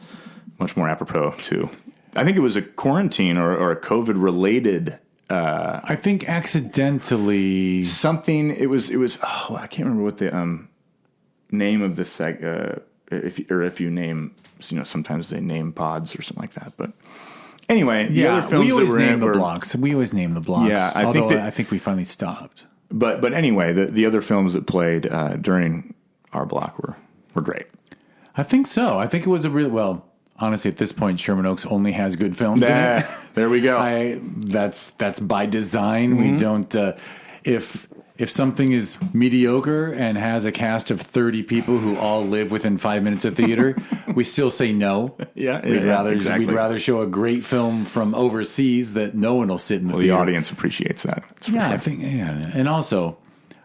much more apropos too. I think it was a quarantine or a COVID related. I think accidentally something. It was. Oh, I can't remember what the name of the if you name. Sometimes they name pods or something like that, but. Anyway, the other films we always that were name in the were, blocks. We always name the blocks. Yeah, I think we finally stopped. But anyway, the other films that played during our block were great. I think so. I think it was a real honestly, at this point, Sherman Oaks only has good films in it. There we go. That's by design. We don't. If something is mediocre and has a cast of 30 people who all live within 5 minutes of theater, we still say no. We'd rather show a great film from overseas that no one will sit in the theater. The audience appreciates that. I think, and also,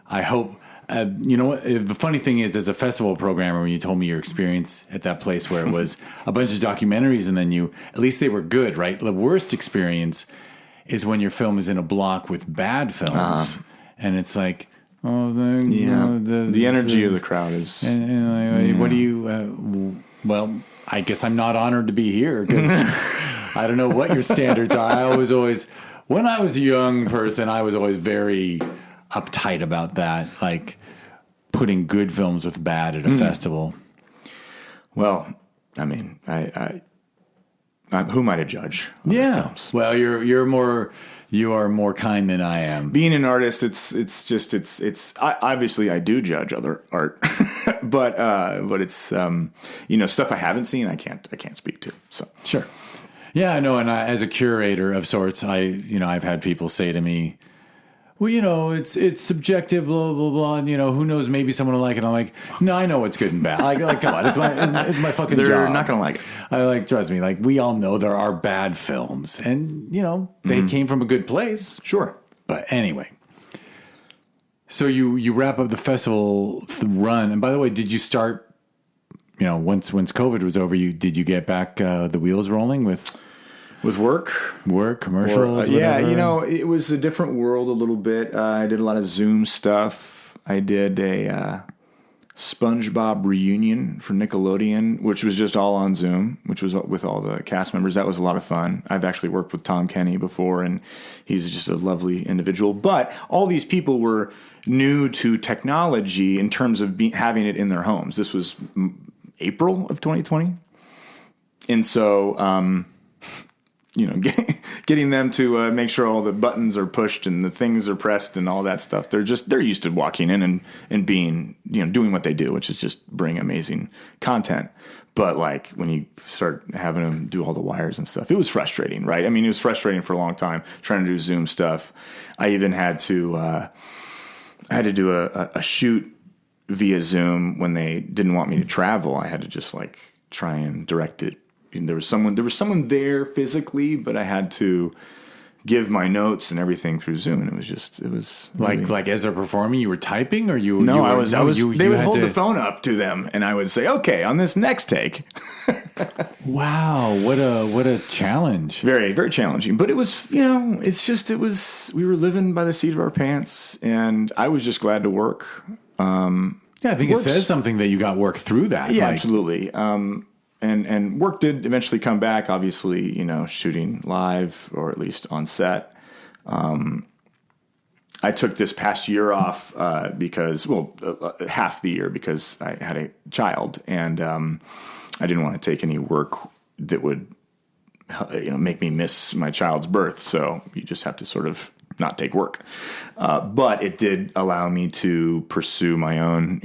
I hope. What? The funny thing is, as a festival programmer, when you told me your experience at that place where it was a bunch of documentaries, and then at least they were good, right? The worst experience is when your film is in a block with bad films. And it's like, the energy of the crowd is. What do you? Well, I guess I'm not honored to be here because I don't know what your standards are. I always, when I was a young person, I was always very uptight about that, like putting good films with bad at a festival. Well, I mean, who am I to judge? Films? Well, you are more kind than I am. Being an artist, obviously I do judge other art, but it's stuff I haven't seen I can't speak to. So sure, yeah, I know. And as a curator of sorts, I've had people say to me, well, it's subjective, blah blah blah. And who knows? Maybe someone will like it. I'm like, no, I know what's good and bad. Like, come on, it's my fucking job. They're not gonna like it. Trust me. Like, we all know there are bad films, and they came from a good place. Sure, but anyway. So you wrap up the festival run, and by the way, did you start? Once COVID was over, did you get back the wheels rolling with? With work, commercials? It was a different world a little bit. I did a lot of Zoom stuff. I did a SpongeBob reunion for Nickelodeon, which was just all on Zoom, which was with all the cast members. That was a lot of fun. I've actually worked with Tom Kenny before, and he's just a lovely individual. But all these people were new to technology in terms of having it in their homes. This was April of 2020. And so... getting them to make sure all the buttons are pushed and the things are pressed and all that stuff. They're used to walking in and being, doing what they do, which is just bring amazing content. But like when you start having them do all the wires and stuff, it was frustrating, right? I mean, it was frustrating for a long time trying to do Zoom stuff. I even had to do a shoot via Zoom when they didn't want me to travel. I had to just like try and direct it. And there was someone there physically, but I had to give my notes and everything through Zoom, and it was like as a performer, you were typing, or you? No, you were, I was. You, they you would had hold to, the phone up to them, and I would say, "Okay, on this next take." Wow, what a challenge! Very, very challenging, but it was, we were living by the seat of our pants, and I was just glad to work. Yeah, I think it says something that you got work through that. Yeah, absolutely. And work did eventually come back, obviously, shooting live or at least on set. I took this past year off because half the year because I had a child, and I didn't want to take any work that would make me miss my child's birth. So you just have to sort of not take work. But it did allow me to pursue my own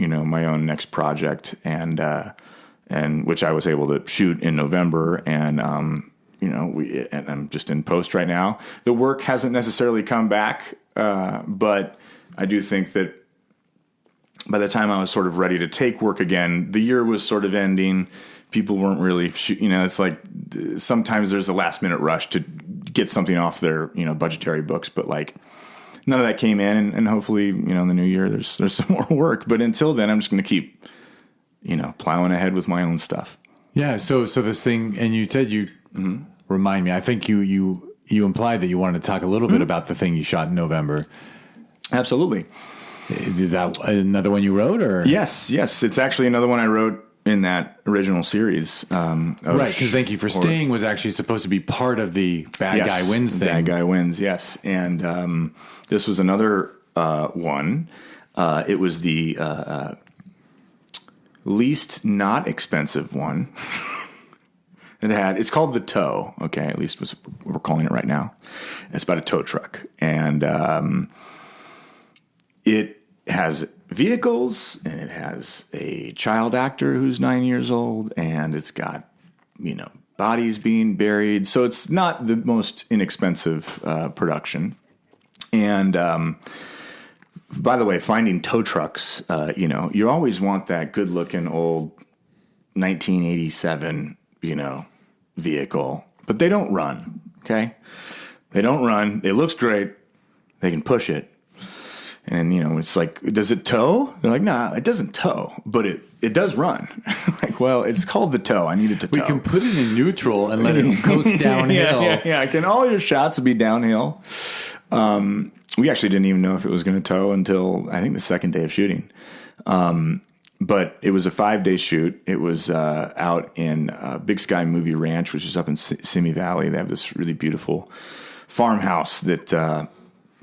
next project, and which I was able to shoot in November, and and I'm just in post right now. The work hasn't necessarily come back, but I do think that by the time I was sort of ready to take work again, the year was sort of ending. People weren't really, it's like sometimes there's a last minute rush to get something off their, budgetary books, but like none of that came in, and hopefully, in the new year, there's some more work. But until then, I'm just going to keep, plowing ahead with my own stuff. Yeah. So this thing, and you said remind me, I think you implied that you wanted to talk a little bit about the thing you shot in November. Absolutely. Is that another one you wrote, or? Yes. It's actually another one I wrote in that original series. Right, because Thank You for Staying was actually supposed to be part of the Bad Guy Wins thing. Bad Guy Wins, yes. And this was another one. It was the least not expensive one. It's called The Tow, okay? At least we're calling it right now. It's about a tow truck. And it has vehicles, and it has a child actor who's 9 years old, and it's got, bodies being buried. So it's not the most inexpensive production. And by the way, finding tow trucks, you always want that good looking old 1987, vehicle, but they don't run. Okay. They don't run. It looks great. They can push it. And, it's like, does it tow? They're like, nah, it doesn't tow, but it does run. Like, well, it's called The Tow. I need it to tow. We can put it in neutral and let it coast downhill. Yeah. Can all your shots be downhill? We actually didn't even know if it was going to tow until, I think, the second day of shooting. But it was a 5-day shoot. It was out in Big Sky Movie Ranch, which is up in Simi Valley. They have this really beautiful farmhouse that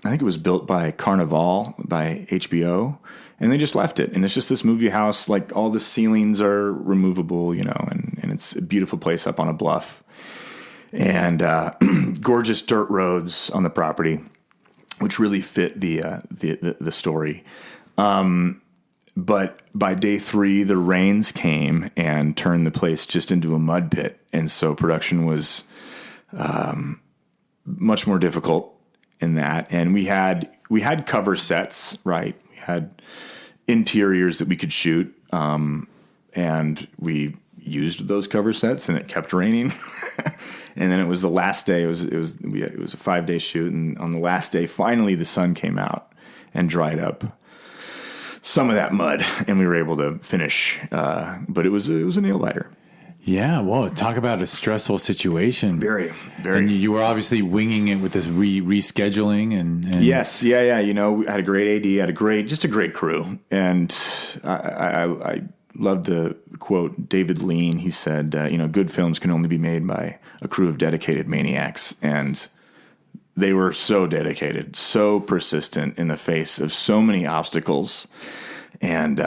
I think it was built by Carnival, by HBO, and they just left it. And it's just this movie house, like all the ceilings are removable, and it's a beautiful place up on a bluff. And gorgeous dirt roads on the property, which really fit the story. But by day 3, the rains came and turned the place just into a mud pit. And so production was much more difficult in that. And we had cover sets, right? We had interiors that we could shoot. And we used those cover sets, and it kept raining. And then it was the last day. It was a 5-day shoot. And on the last day, finally the sun came out and dried up some of that mud, and we were able to finish. But it was a nail biter. Yeah, well, talk about a stressful situation. Very, very. And you were obviously winging it with this rescheduling and yes, yeah. We had a great AD, had a great crew, and I love to quote David Lean. He said, good films can only be made by a crew of dedicated maniacs, and they were so dedicated, so persistent in the face of so many obstacles, and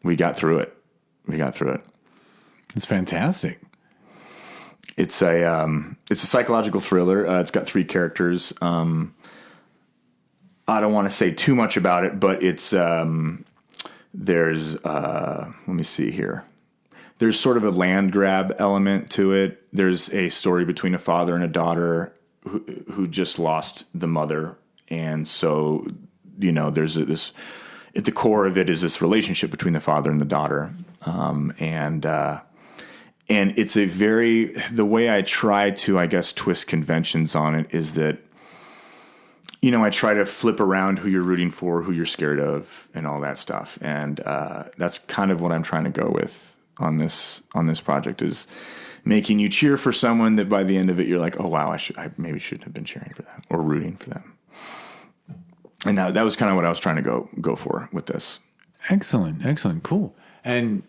we got through it. It's fantastic. It's a psychological thriller. It's got 3 characters. I don't want to say too much about it, but it's there's let me see here. There's sort of a land grab element to it. There's a story between a father and a daughter who just lost the mother, and so there's this. At the core of it is this relationship between the father and the daughter, and it's the way I try to, I guess, twist conventions on it is that I try to flip around who you're rooting for, who you're scared of, and all that stuff. And that's kind of what I'm trying to go with on this project, is making you cheer for someone that by the end of it you're like, oh wow, I maybe shouldn't have been cheering for them or rooting for them. And that was kind of what I was trying to go for with this. Excellent, cool. And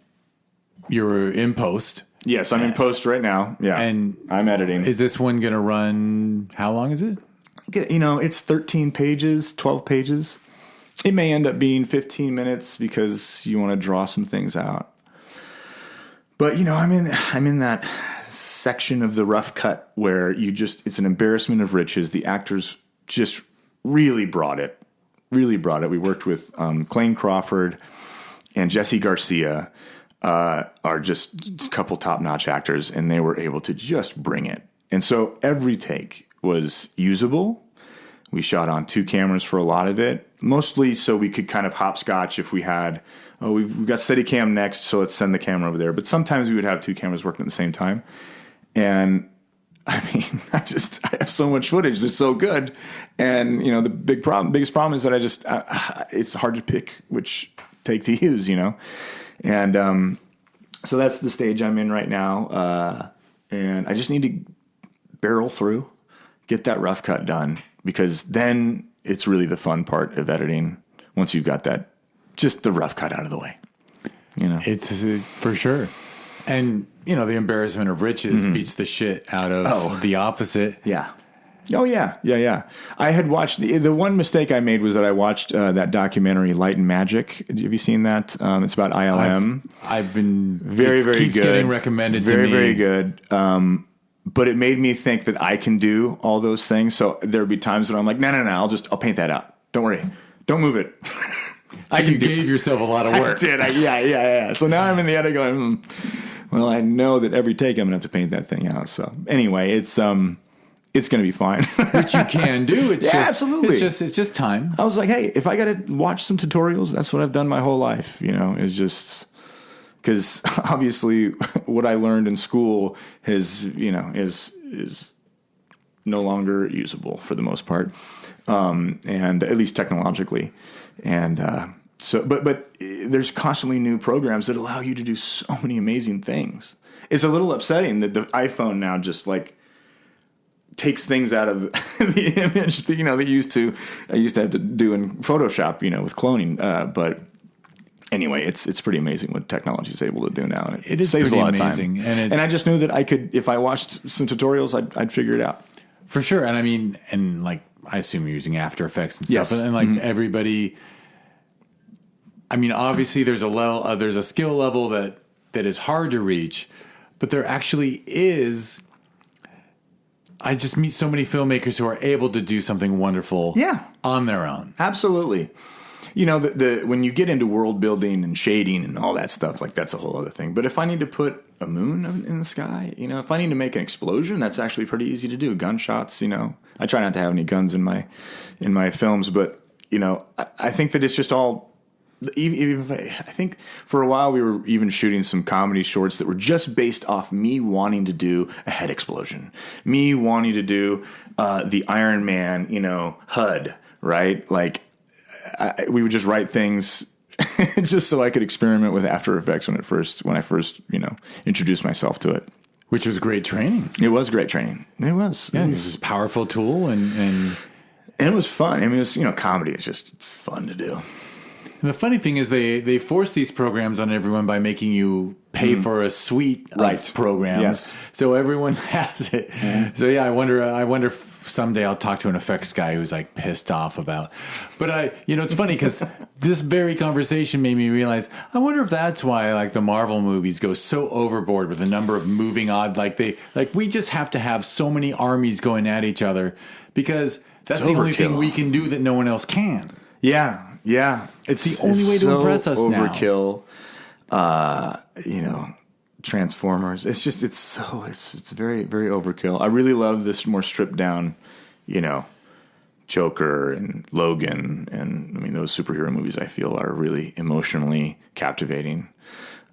you're in post. Yes, I'm in post right now. Yeah, and I'm editing. Is this one going to run? How long is it? It's 13 pages, 12 pages. It may end up being 15 minutes because you want to draw some things out. But I'm in that section of the rough cut where it's an embarrassment of riches. The actors just really brought it. We worked with Clayne Crawford and Jesse Garcia, are just a couple top-notch actors, and they were able to just bring it. And so every take was usable. We shot on 2 cameras for a lot of it, mostly so we could kind of hopscotch if we had, we've got Steadicam next, so let's send the camera over there. But sometimes we would have 2 cameras working at the same time. And I mean, I have so much footage that's so good. And, the biggest problem is that it's hard to pick which take to use, And so that's the stage I'm in right now. And I just need to barrel through, get that rough cut done, because then it's really the fun part of editing once you've got that, just the rough cut out of the way. It's for sure. And, the embarrassment of riches beats the shit out of the opposite. Yeah. Oh, yeah. I had watched, the one mistake I made was that I watched that documentary, Light and Magic. Have you seen that? It's about ILM. I've been very good. Getting recommended to me. Very good. But it made me think that I can do all those things. So there would be times when I'm like, no, I'll paint that out. Don't worry. Don't move it. So you gave yourself a lot of work. I did. Yeah. So now I'm in the edit going, well, I know that every take I'm going to have to paint that thing out. So anyway, it's going to be fine. Which you can do. It's absolutely. It's just time. I was like, hey, if I got to watch some tutorials, that's what I've done my whole life. It's just because obviously what I learned in school is no longer usable for the most part, and at least technologically, and so. But there's constantly new programs that allow you to do so many amazing things. It's a little upsetting that the iPhone now just takes things out of the image that, I used to have to do in Photoshop, with cloning. But anyway, it's pretty amazing what technology is able to do now. And it saves a lot of time. And I just knew that I could, if I watched some tutorials, I'd figure it out. For sure. And I mean, I assume you're using After Effects and stuff. Yes. And everybody, I mean, obviously there's a skill level that is hard to reach, but there actually is. I just meet so many filmmakers who are able to do something wonderful on their own. Absolutely. When you get into world building and shading and all that stuff, that's a whole other thing. But if I need to put a moon in the sky, if I need to make an explosion, that's actually pretty easy to do. Gunshots, I try not to have any guns in my films, but, I think that it's just all. Even if I think for a while we were even shooting some comedy shorts that were just based off me wanting to do a head explosion, me wanting to do the Iron Man, HUD, right? We would just write things just so I could experiment with After Effects when I first introduced myself to it. Which was great training. It was great training. It was. Yeah, this is a powerful tool and it was fun. I mean, it was, comedy is it's fun to do. And the funny thing is they force these programs on everyone by making you pay for a suite of programs. Yes. So everyone has it. Mm-hmm. So I wonder if someday I'll talk to an effects guy who's pissed off about. But it's funny because this very conversation made me realize I wonder if that's why the Marvel movies go so overboard with the number of moving odd we just have to have so many armies going at each other because that's the only thing we can do that no one else can. Yeah. Yeah, it's the only way to impress us overkill, now. Transformers. It's just it's very, very overkill. I really love this more stripped down, Joker and Logan, and I mean those superhero movies I feel are really emotionally captivating,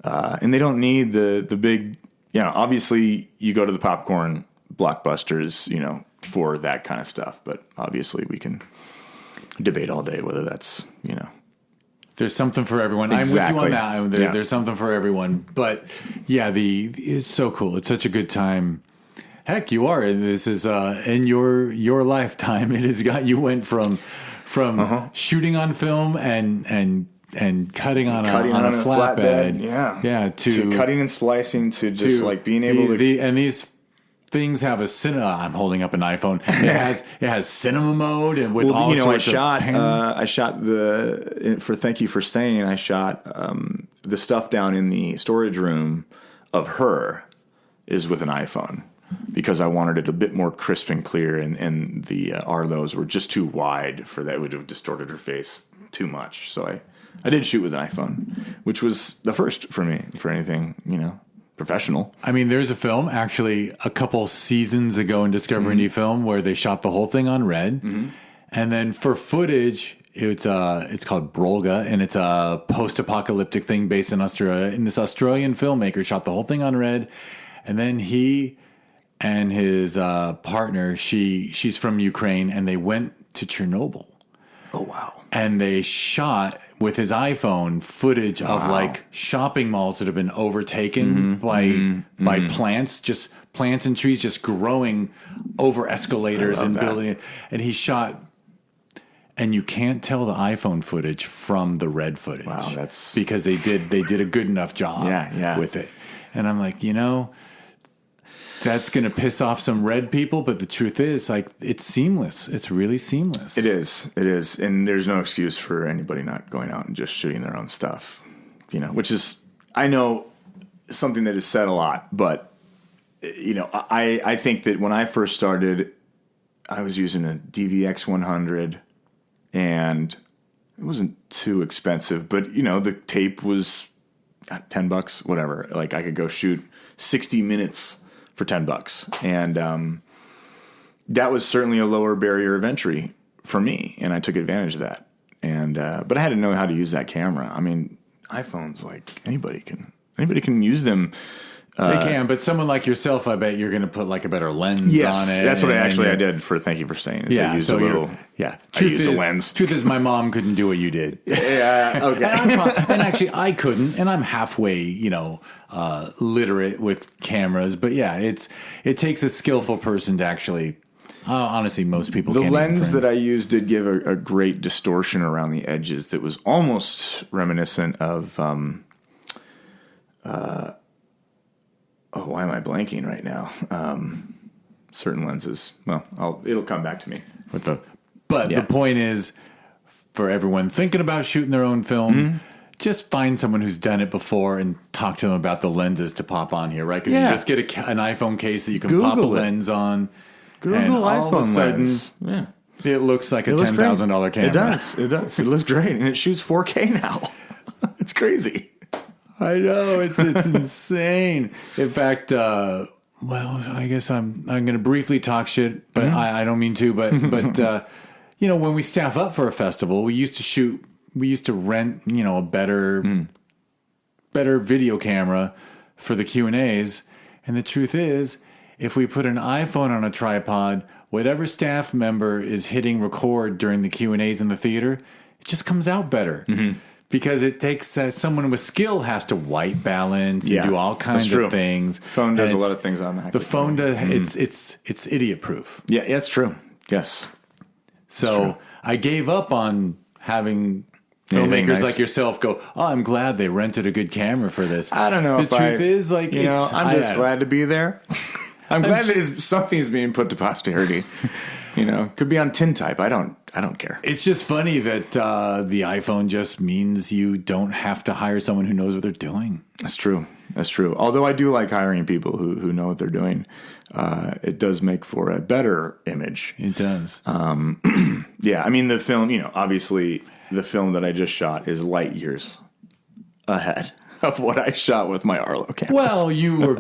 and they don't need the big. Obviously you go to the popcorn blockbusters, for that kind of stuff, but obviously we can debate all day whether that's, There's something for everyone. Exactly. I'm with you on that. There's something for everyone. But yeah, it's so cool. It's such a good time. Heck, you are. And this is in your lifetime. You went from shooting on film and cutting on a flatbed. Yeah. To cutting and splicing to just being able to. And these things have a cinema. I'm holding up an iPhone. It has cinema mode and with all sorts of. I shot for Thank You for Staying. I shot the stuff down in the storage room of her is with an iPhone because I wanted it a bit more crisp and clear, and the Arlos were just too wide for that. It would have distorted her face too much. So I did shoot with an iPhone, which was the first for me for anything, professional. I mean, there's a film actually a couple seasons ago in Discover Indie Film where they shot the whole thing on red. And then for footage, it's called Brolga, and it's a post-apocalyptic thing based in Australia. And this Australian filmmaker shot the whole thing on red. And then he and his partner, she's from Ukraine, and they went to Chernobyl. Oh, wow. And they shot with his iPhone footage of shopping malls that have been overtaken by plants and trees just growing over escalators and building. And he shot, and you can't tell the iPhone footage from the red footage. Wow, that's because they did a good enough job with it. And I'm like, that's going to piss off some red people, but the truth is, it's seamless. It's really seamless. It is. And there's no excuse for anybody not going out and just shooting their own stuff, which is, I know, something that is said a lot, but, I think that when I first started, I was using a DVX 100, and it wasn't too expensive, but, the tape was $10, whatever. I could go shoot 60 minutes for $10. And that was certainly a lower barrier of entry for me, and I took advantage of that. And but I had to know how to use that camera. I mean, iPhones, anybody can use them. They can, but someone like yourself, I bet you're going to put a better lens on it. That's what I did for Thank You for Staying. I used I used a lens. Truth is, my mom couldn't do what you did. Yeah, okay. and actually, I couldn't, and I'm halfway, literate with cameras. But yeah, it takes a skillful person to actually. Honestly, most people. The lens that I used did give a great distortion around the edges that was almost reminiscent of. Why am I blanking right now? Certain lenses. Well, it'll come back to me. The point is, for everyone thinking about shooting their own film, just find someone who's done it before and talk to them about the lenses to pop on here, right? Because you just get an iPhone case that you can pop a lens on. Google and all iPhone of a sudden, lens. Yeah. It looks like a $10,000 camera. It does. It looks great, and it shoots 4K now. It's crazy. I know, it's insane. In fact, I guess I'm going to briefly talk shit, but I don't mean to. But when we staff up for a festival, we used to rent a better video camera for the Q&As, and the truth is, if we put an iPhone on a tripod, whatever staff member is hitting record during the Q&As in the theater, it just comes out better. Because it takes someone with skill has to white balance and do all kinds of things. The phone does a lot of things on that. The phone does. It's idiot proof. Yeah, that's true. Yes. So I gave up on having filmmakers like yourself go, I'm glad they rented a good camera for this. I don't know. The truth is, I'm just glad to be there. I'm glad that something is being put to posterity. Could be on tintype. I don't care. It's just funny that the iPhone just means you don't have to hire someone who knows what they're doing. That's true. Although I do like hiring people who know what they're doing. It does make for a better image. It does. Yeah. I mean, the film, obviously the film that I just shot is light years ahead of what I shot with my Arlo cameras. Well, you were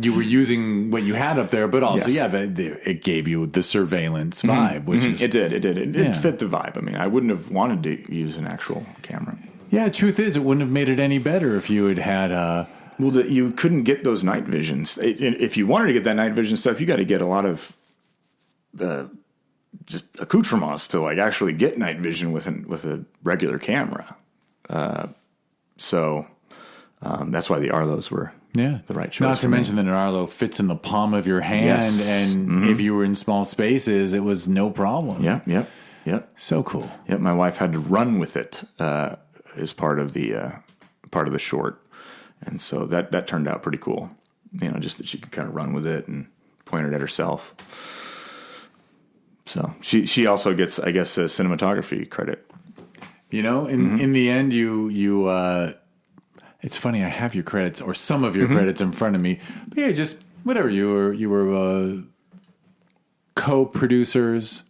you were using what you had up there, but also, it gave you the surveillance vibe, which is... It did. It fit the vibe. I mean, I wouldn't have wanted to use an actual camera. Yeah, truth is, it wouldn't have made it any better if you had you couldn't get those night visions. If you wanted to get that night vision stuff, you got to get a lot of just accoutrements to like actually get night vision with a regular camera. So that's why the Arlos were the right choice. Not to mention that an Arlo fits in the palm of your hand, and if you were in small spaces, it was no problem. Yep. So cool. Yep. My wife had to run with it as part of the short, and so that turned out pretty cool. Just that she could kind of run with it and point it at herself. So she also gets, I guess, a cinematography credit. In the end, you it's funny. I have your credits or some of your credits in front of me. But yeah, just whatever. You were co-producers.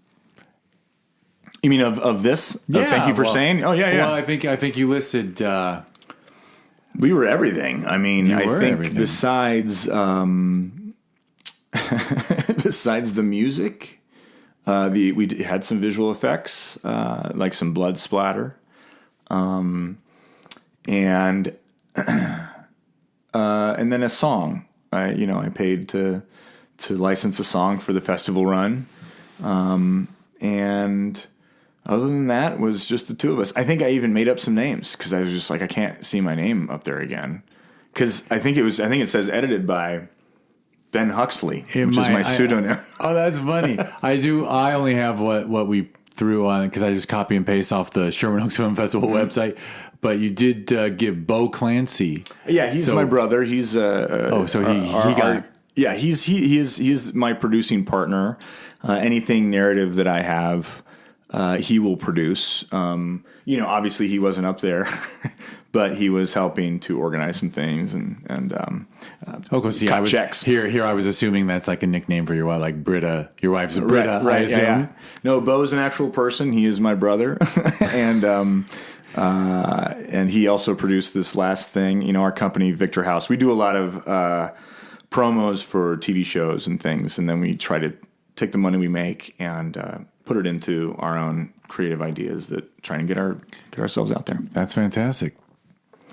You mean of this? Yeah. Thank you for saying. Oh yeah. Well, I think you listed. We were everything. I mean, I think everything. besides besides the music, we had some visual effects, like some blood splatter, and then a song. I paid to license a song for the festival run, and other than that, it was just the two of us. I think I even made up some names because I was just like, I can't see my name up there again. Because I think it says edited by Ben Huxley, which is my pseudonym. Oh, that's funny. I only have what we threw on because I just copy and paste off the Sherman Oaks Film Festival website. But you did give Bo Clancey. Yeah, he's my brother. He's he is my producing partner. Anything narrative that I have, he will produce. Obviously he wasn't up there, but he was helping to organize some things and cut checks. Here I was assuming that's like a nickname for your wife, like Britta. Your wife's a Britta, right, I assume. Yeah. No, Bo's an actual person. He is my brother, and he also produced this last thing. Our company, Victor House, we do a lot of promos for TV shows and things, and then we try to take the money we make and put it into our own creative ideas that try and get ourselves out there. That's fantastic.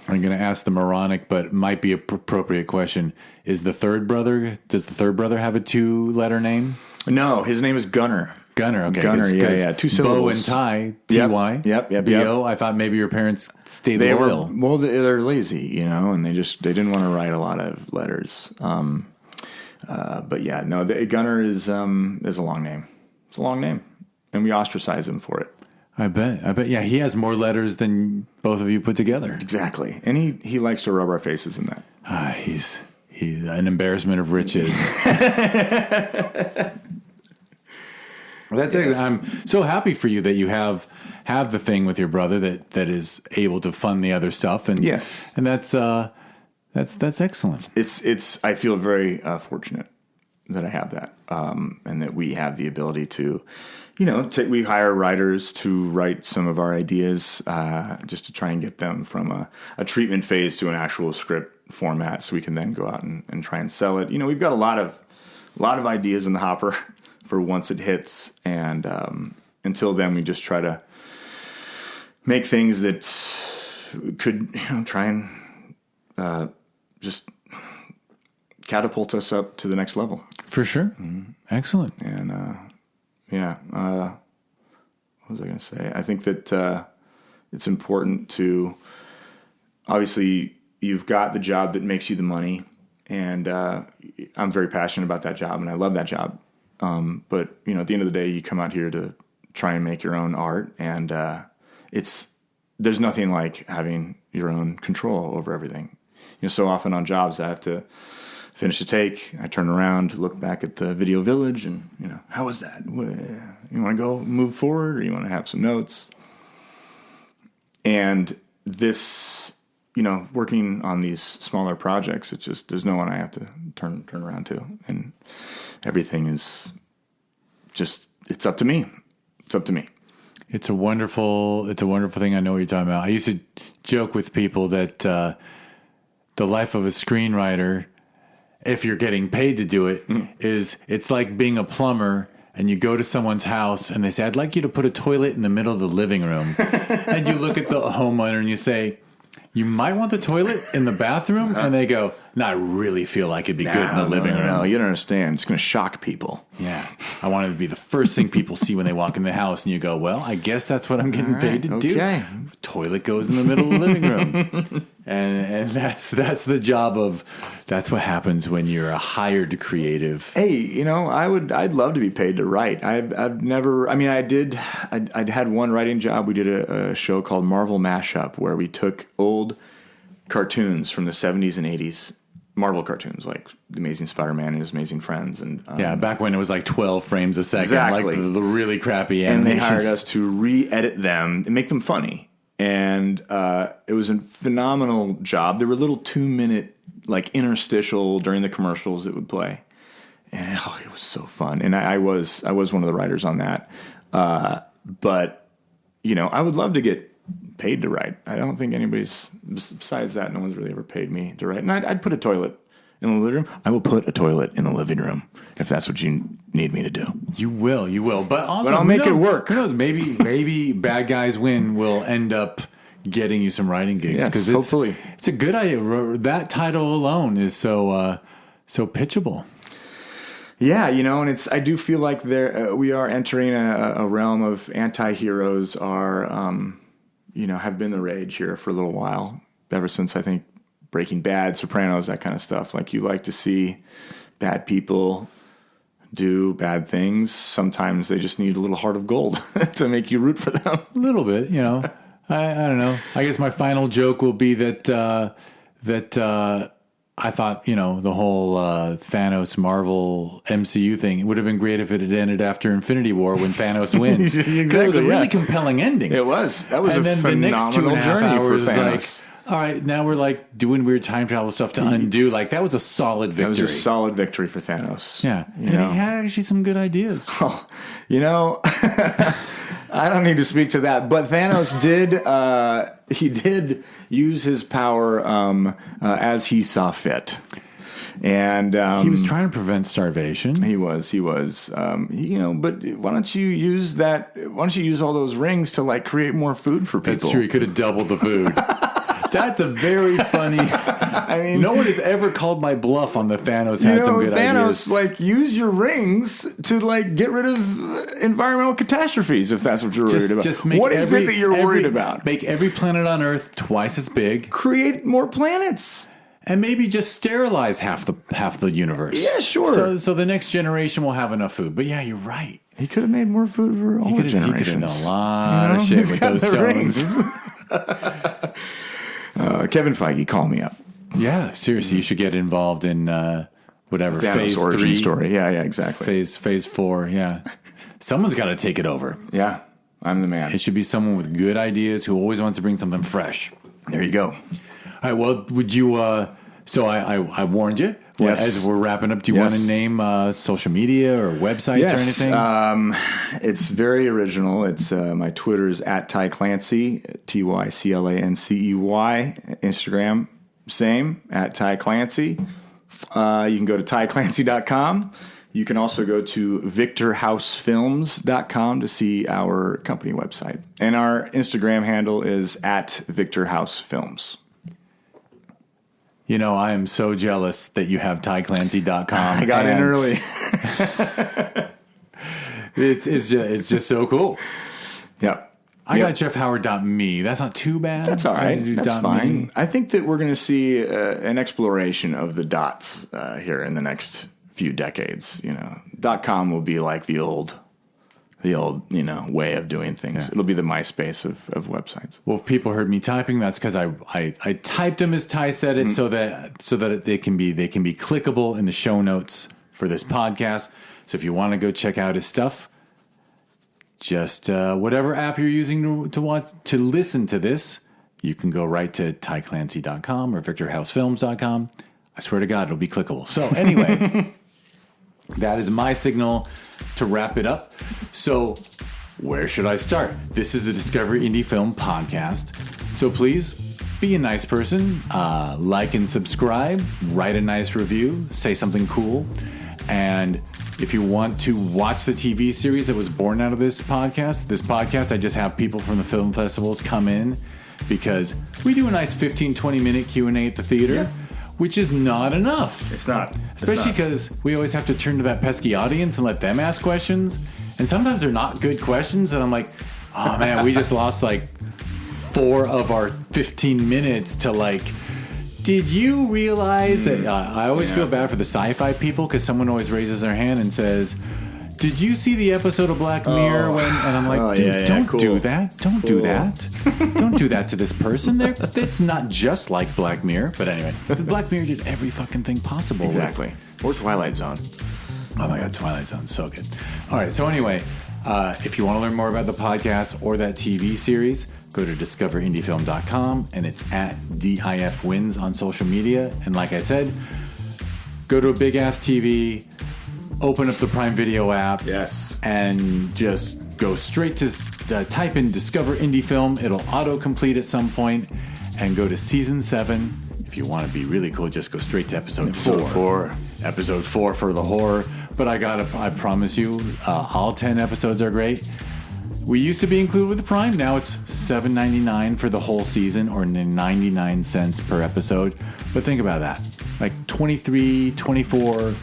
I'm going to ask the moronic, but might be an appropriate question. Does the third brother have a 2-letter name? No, his name is Gunner. Gunner, okay. Gunner, yeah. 2 syllables. Bo and Ty, T-Y. Yep. B-O. I thought maybe your parents stayed loyal. They're lazy, and they didn't want to write a lot of letters. But yeah, no, Gunner is a long name. It's a long name. And we ostracize him for it. I bet. Yeah, he has more letters than both of you put together. Exactly. And he likes to rub our faces in that. He's an embarrassment of riches. Well, that's yes. I'm so happy for you that you have the thing with your brother that is able to fund the other stuff. And yes. And that's excellent. It's I feel very fortunate that I have that, and that we have the ability to, we hire writers to write some of our ideas, just to try and get them from a treatment phase to an actual script format, so we can then go out and try and sell it. We've got a lot of ideas in the hopper for once it hits, and until then, we just try to make things that could try and just catapult us up to the next level. For sure. Mm-hmm. Excellent. And what was I going to say? I think that it's important to, obviously, you've got the job that makes you the money, and I'm very passionate about that job, and I love that job. But at the end of the day, you come out here to try and make your own art, and there's nothing like having your own control over everything. So often on jobs, I have to finish a take. I turn around, look back at the video village, and how was that? You want to go move forward, or you want to have some notes? And this, working on these smaller projects, there's no one I have to turn around to, and everything is just, it's up to me. It's up to me. It's a wonderful thing. I know what you're talking about. I used to joke with people that the life of a screenwriter, if you're getting paid to do it, it's like being a plumber, and you go to someone's house and they say, I'd like you to put a toilet in the middle of the living room. And you look at the homeowner and you say, you might want the toilet in the bathroom? And they go, not really feel like it'd be good in the living room. No, you don't understand. It's going to shock people. Yeah. I want it to be the first thing people see when they walk in the house, and you go, well, I guess that's what I'm getting paid to do. Toilet goes in the middle of the living room. And that's the job of, that's what happens when you're a hired creative. Hey, I'd love to be paid to write. I've never, I'd had one writing job. We did a show called Marvel Mashup where we took old cartoons from the 70s and 80s, Marvel cartoons like The Amazing Spider-Man and His Amazing Friends. And back when it was like 12 frames a second, exactly. like the really crappy animation. And they hired us to re-edit them and make them funny. And it was a phenomenal job. There were little 2-minute like interstitial during the commercials that would play. And it was so fun. And I was one of the writers on that. But, I would love to get paid to write. I don't think anybody's, besides that, no one's really ever paid me to write. And I'd put a toilet in the living room. I will put a toilet in the living room if that's what you need me to do. You will. But also, I'll make it work. Who knows? Maybe Bad Guys Win will end up getting you some writing gigs. Yes, hopefully. It's a good idea. That title alone is so pitchable. Yeah, and I do feel like we are entering a realm of anti-heroes have been the rage here for a little while, ever since I think Breaking Bad, Sopranos, that kind of stuff. Like, you like to see bad people do bad things. Sometimes they just need a little heart of gold to make you root for them. A little bit, I don't know. I guess my final joke will be that I thought, the whole Thanos Marvel MCU thing, it would have been great if it had ended after Infinity War when Thanos wins. Exactly. It was a really compelling ending. It was. That was and a then phenomenal the next 2.5 journey hours for Thanos. all right, now we're like doing weird time travel stuff to undo. Like, that was a solid victory. That was a solid victory for Thanos. Yeah. And he had actually some good ideas. Oh, I don't need to speak to that, but Thanos did use his power as he saw fit. And he was trying to prevent starvation. He was. But why don't you use that? Why don't you use all those rings to like create more food for people? That's true. He could have doubled the food. That's a very funny. No one has ever called my bluff on the Thanos had some good Thanos, ideas. Use your rings to get rid of environmental catastrophes if that's what you're worried about. What is it that you're worried about? Make every planet on Earth twice as big. Create more planets. And maybe just sterilize half the universe. Yeah, sure. So the next generation will have enough food. But yeah, you're right. He could have made more food for all the generations. He could have done a lot of shit with those stones. Kevin Feige, call me up. Yeah, seriously, you should get involved in whatever phase origin 3 story. Yeah, exactly. Phase 4. Yeah, someone's got to take it over. Yeah, I'm the man. It should be someone with good ideas who always wants to bring something fresh. There you go. All right. Well, would you? So I warned you. Yes. As we're wrapping up, do you want to name social media or websites or anything? It's very original. It's my Twitter's @Ty Clancey, TyClancey. Instagram, same, @Ty Clancey. You can go to tyclancy.com. You can also go to victorhousefilms.com to see our company website. And our Instagram handle is @VictorHouseFilms. I am so jealous that you have tyclancy.com. I got in early. It's just so cool. Yep. I got jeffhoward.me. That's not too bad. That's all right. That's fine. I think that we're going to see an exploration of the dots here in the next few decades. .com will be like the old way of doing things. Yeah. It'll be the MySpace of websites. Well, if people heard me typing, that's because I typed them as Ty said it, so that they can be clickable in the show notes for this podcast. So if you want to go check out his stuff, just whatever app you're using to listen to this, you can go right to tyclancy.com or victorhousefilms.com. I swear to God, it'll be clickable. So anyway, that is my signal to wrap it up. So where should I start? This is the Discover Indie Film Podcast. So please be a nice person, like and subscribe, write a nice review, say something cool. And if you want to watch the TV series that was born out of this podcast, I just have people from the film festivals come in because we do a nice 15-20 minute Q&A at the theater. Yeah. which is not enough. It's not. Especially because we always have to turn to that pesky audience and let them ask questions. And sometimes they're not good questions. And I'm like, oh man, we just lost like 4 of our 15 minutes to like, did you realize that? I always feel bad for the sci-fi people because someone always raises their hand and says, did you see the episode of Black Mirror when? And I'm like, dude, don't do that. Don't do that. Don't do that to this person. It's not just like Black Mirror. But anyway, Black Mirror did every fucking thing possible. Exactly. Or Twilight Zone. Oh my God, Twilight Zone, so good. All right, so anyway, if you want to learn more about the podcast or that TV series, go to discoverindiefilm.com, and it's at DIF Wins on social media. And like I said, go to a big-ass TV, open up the Prime Video app, and just go straight to type in Discover Indie Film. It'll auto-complete at some point, and go to Season 7. If you want to be really cool, just go straight to Episode 4. Episode 4 for the horror. But I promise you, all 10 episodes are great. We used to be included with the Prime. Now it's $7.99 for the whole season, or 99 cents per episode. But think about that. Like 23, 24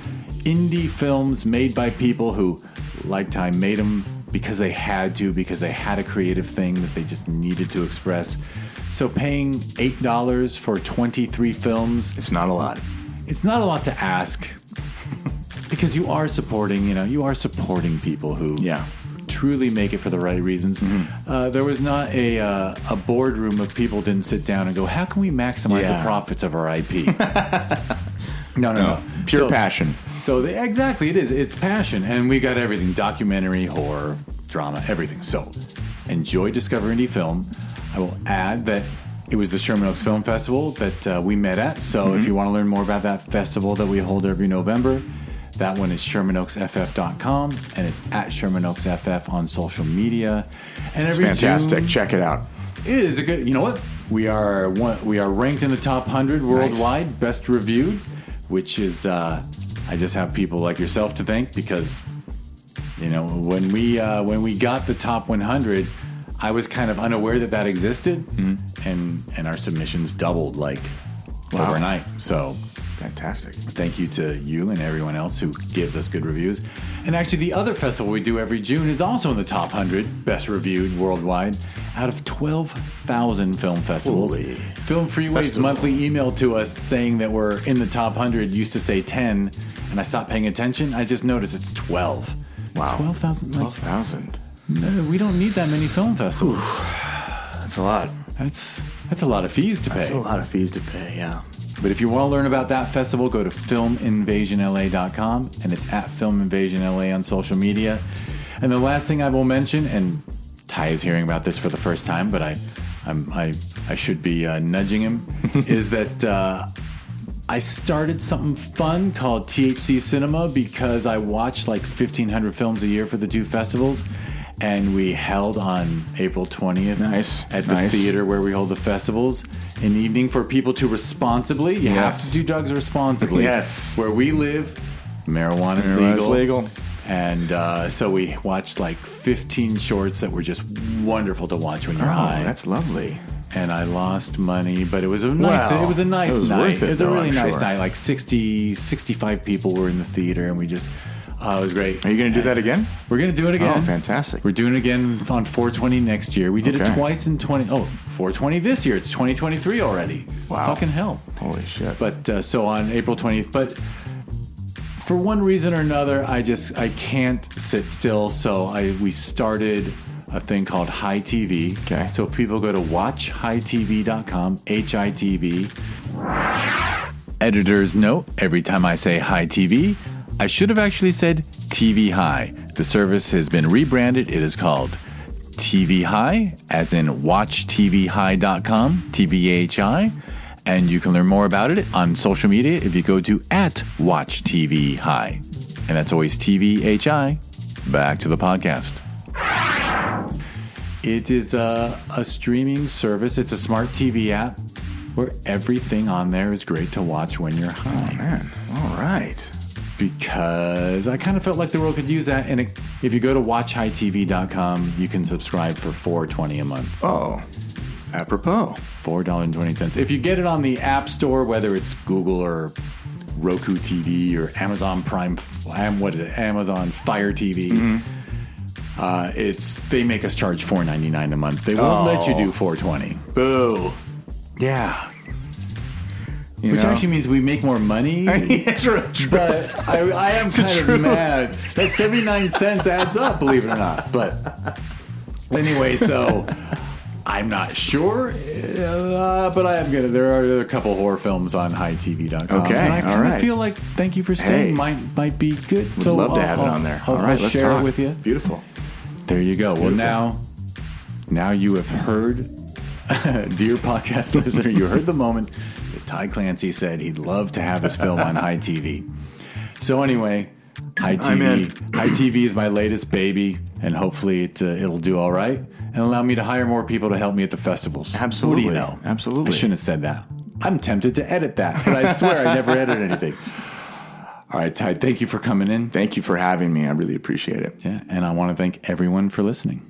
indie films made by people who Lifetime made them because they had to, because they had a creative thing that they just needed to express. So paying $8 for 23 films... It's not a lot. It's not a lot to ask. Because you are supporting people who truly make it for the right reasons. Mm-hmm. There was not a boardroom of people didn't sit down and go, how can we maximize the profits of our IP? No. Pure passion. So exactly, it is. It's passion. And we got everything. Documentary, horror, drama, everything. So enjoy Discover Indie Film. I will add that it was the Sherman Oaks Film Festival that we met at. So if you want to learn more about that festival that we hold every November, that one is ShermanOaksFF.com, and it's at ShermanOaksFF on social media. And it's fantastic. June, check it out. It is a good. You know what? We are ranked in the top 100 worldwide, best reviewed, which is I just have people like yourself to thank, because when we got the top 100, I was kind of unaware that existed, and our submissions doubled overnight. So. Fantastic. Thank you to you and everyone else who gives us good reviews. And actually, the other festival we do every June is also in the top 100 best reviewed worldwide out of 12,000 film festivals. Holy Film Freeway's monthly email to us saying that we're in the top 100 used to say 10, and I stopped paying attention. I just noticed it's 12. Wow. 12,000? 12,000. No, we don't need that many film festivals. That's a lot. That's a lot of fees to pay. That's a lot of fees to pay, yeah. But if you want to learn about that festival, go to filminvasionla.com, and it's at filminvasionla on social media. And the last thing I will mention, and Ty is hearing about this for the first time, but I should be nudging him, is that I started something fun called THC Cinema, because I watch like 1,500 films a year for the 2 festivals. And we held on April 20th at the theater where we hold the festivals, an evening for people to responsibly, you have to do drugs responsibly. Yes. Where we live, marijuana is legal. And so we watched like 15 shorts that were just wonderful to watch when you're high. That's lovely. And I lost money, but it was a nice night. It was a really nice night. Like 65 people were in the theater, and we just... it was great. Are you going to do that again? We're going to do it again. Oh, fantastic. We're doing it again on 420 next year. We did it twice in 420 this year. It's 2023 already. Wow. Fucking hell. Holy shit. But so on April 20th. But for one reason or another, I can't sit still. So we started a thing called Hi TV. Okay. So people go to watchhitv.com, HITV. Editor's note, every time I say Hi TV, I should have actually said TVHi. The service has been rebranded. It is called TVHi, as in watchtvhi.com, TVHi. And you can learn more about it on social media if you go to @WatchTVHi. And that's always TVHi. Back to the podcast. It is a streaming service. It's a smart TV app where everything on there is great to watch when you're high. Oh, man. All right. Because I kind of felt like the world could use that. And if you go to watchhitv.com, you can subscribe for $4.20 a month. Oh. Apropos. $4.20. If you get it on the App Store, whether it's Google or Roku TV or Amazon Prime, Amazon Fire TV, they make us charge $4.99 a month. They won't let you do $4.20. Boo. Yeah. Which actually means we make more money. True. But I am kind of mad. That 79 cents adds up, believe it or not. But anyway, so I'm not sure, but I am gonna. There are a couple horror films on HiTV.com. Okay, and I kind of right. feel like Thank You for Staying might be good. Would love to have it on there. All right, let's share talk. it with you. Beautiful. There you go. Beautiful. Well, now you have heard, dear podcast listener, you heard the moment that Ty Clancey said he'd love to have his film on HiTV. So anyway, HiTV is my latest baby, and hopefully it'll do all right and allow me to hire more people to help me at the festivals. Absolutely. What do you know? Absolutely. I shouldn't have said that. I'm tempted to edit that, but I swear I never edit anything. All right, Ty, thank you for coming in. Thank you for having me. I really appreciate it. Yeah, and I want to thank everyone for listening.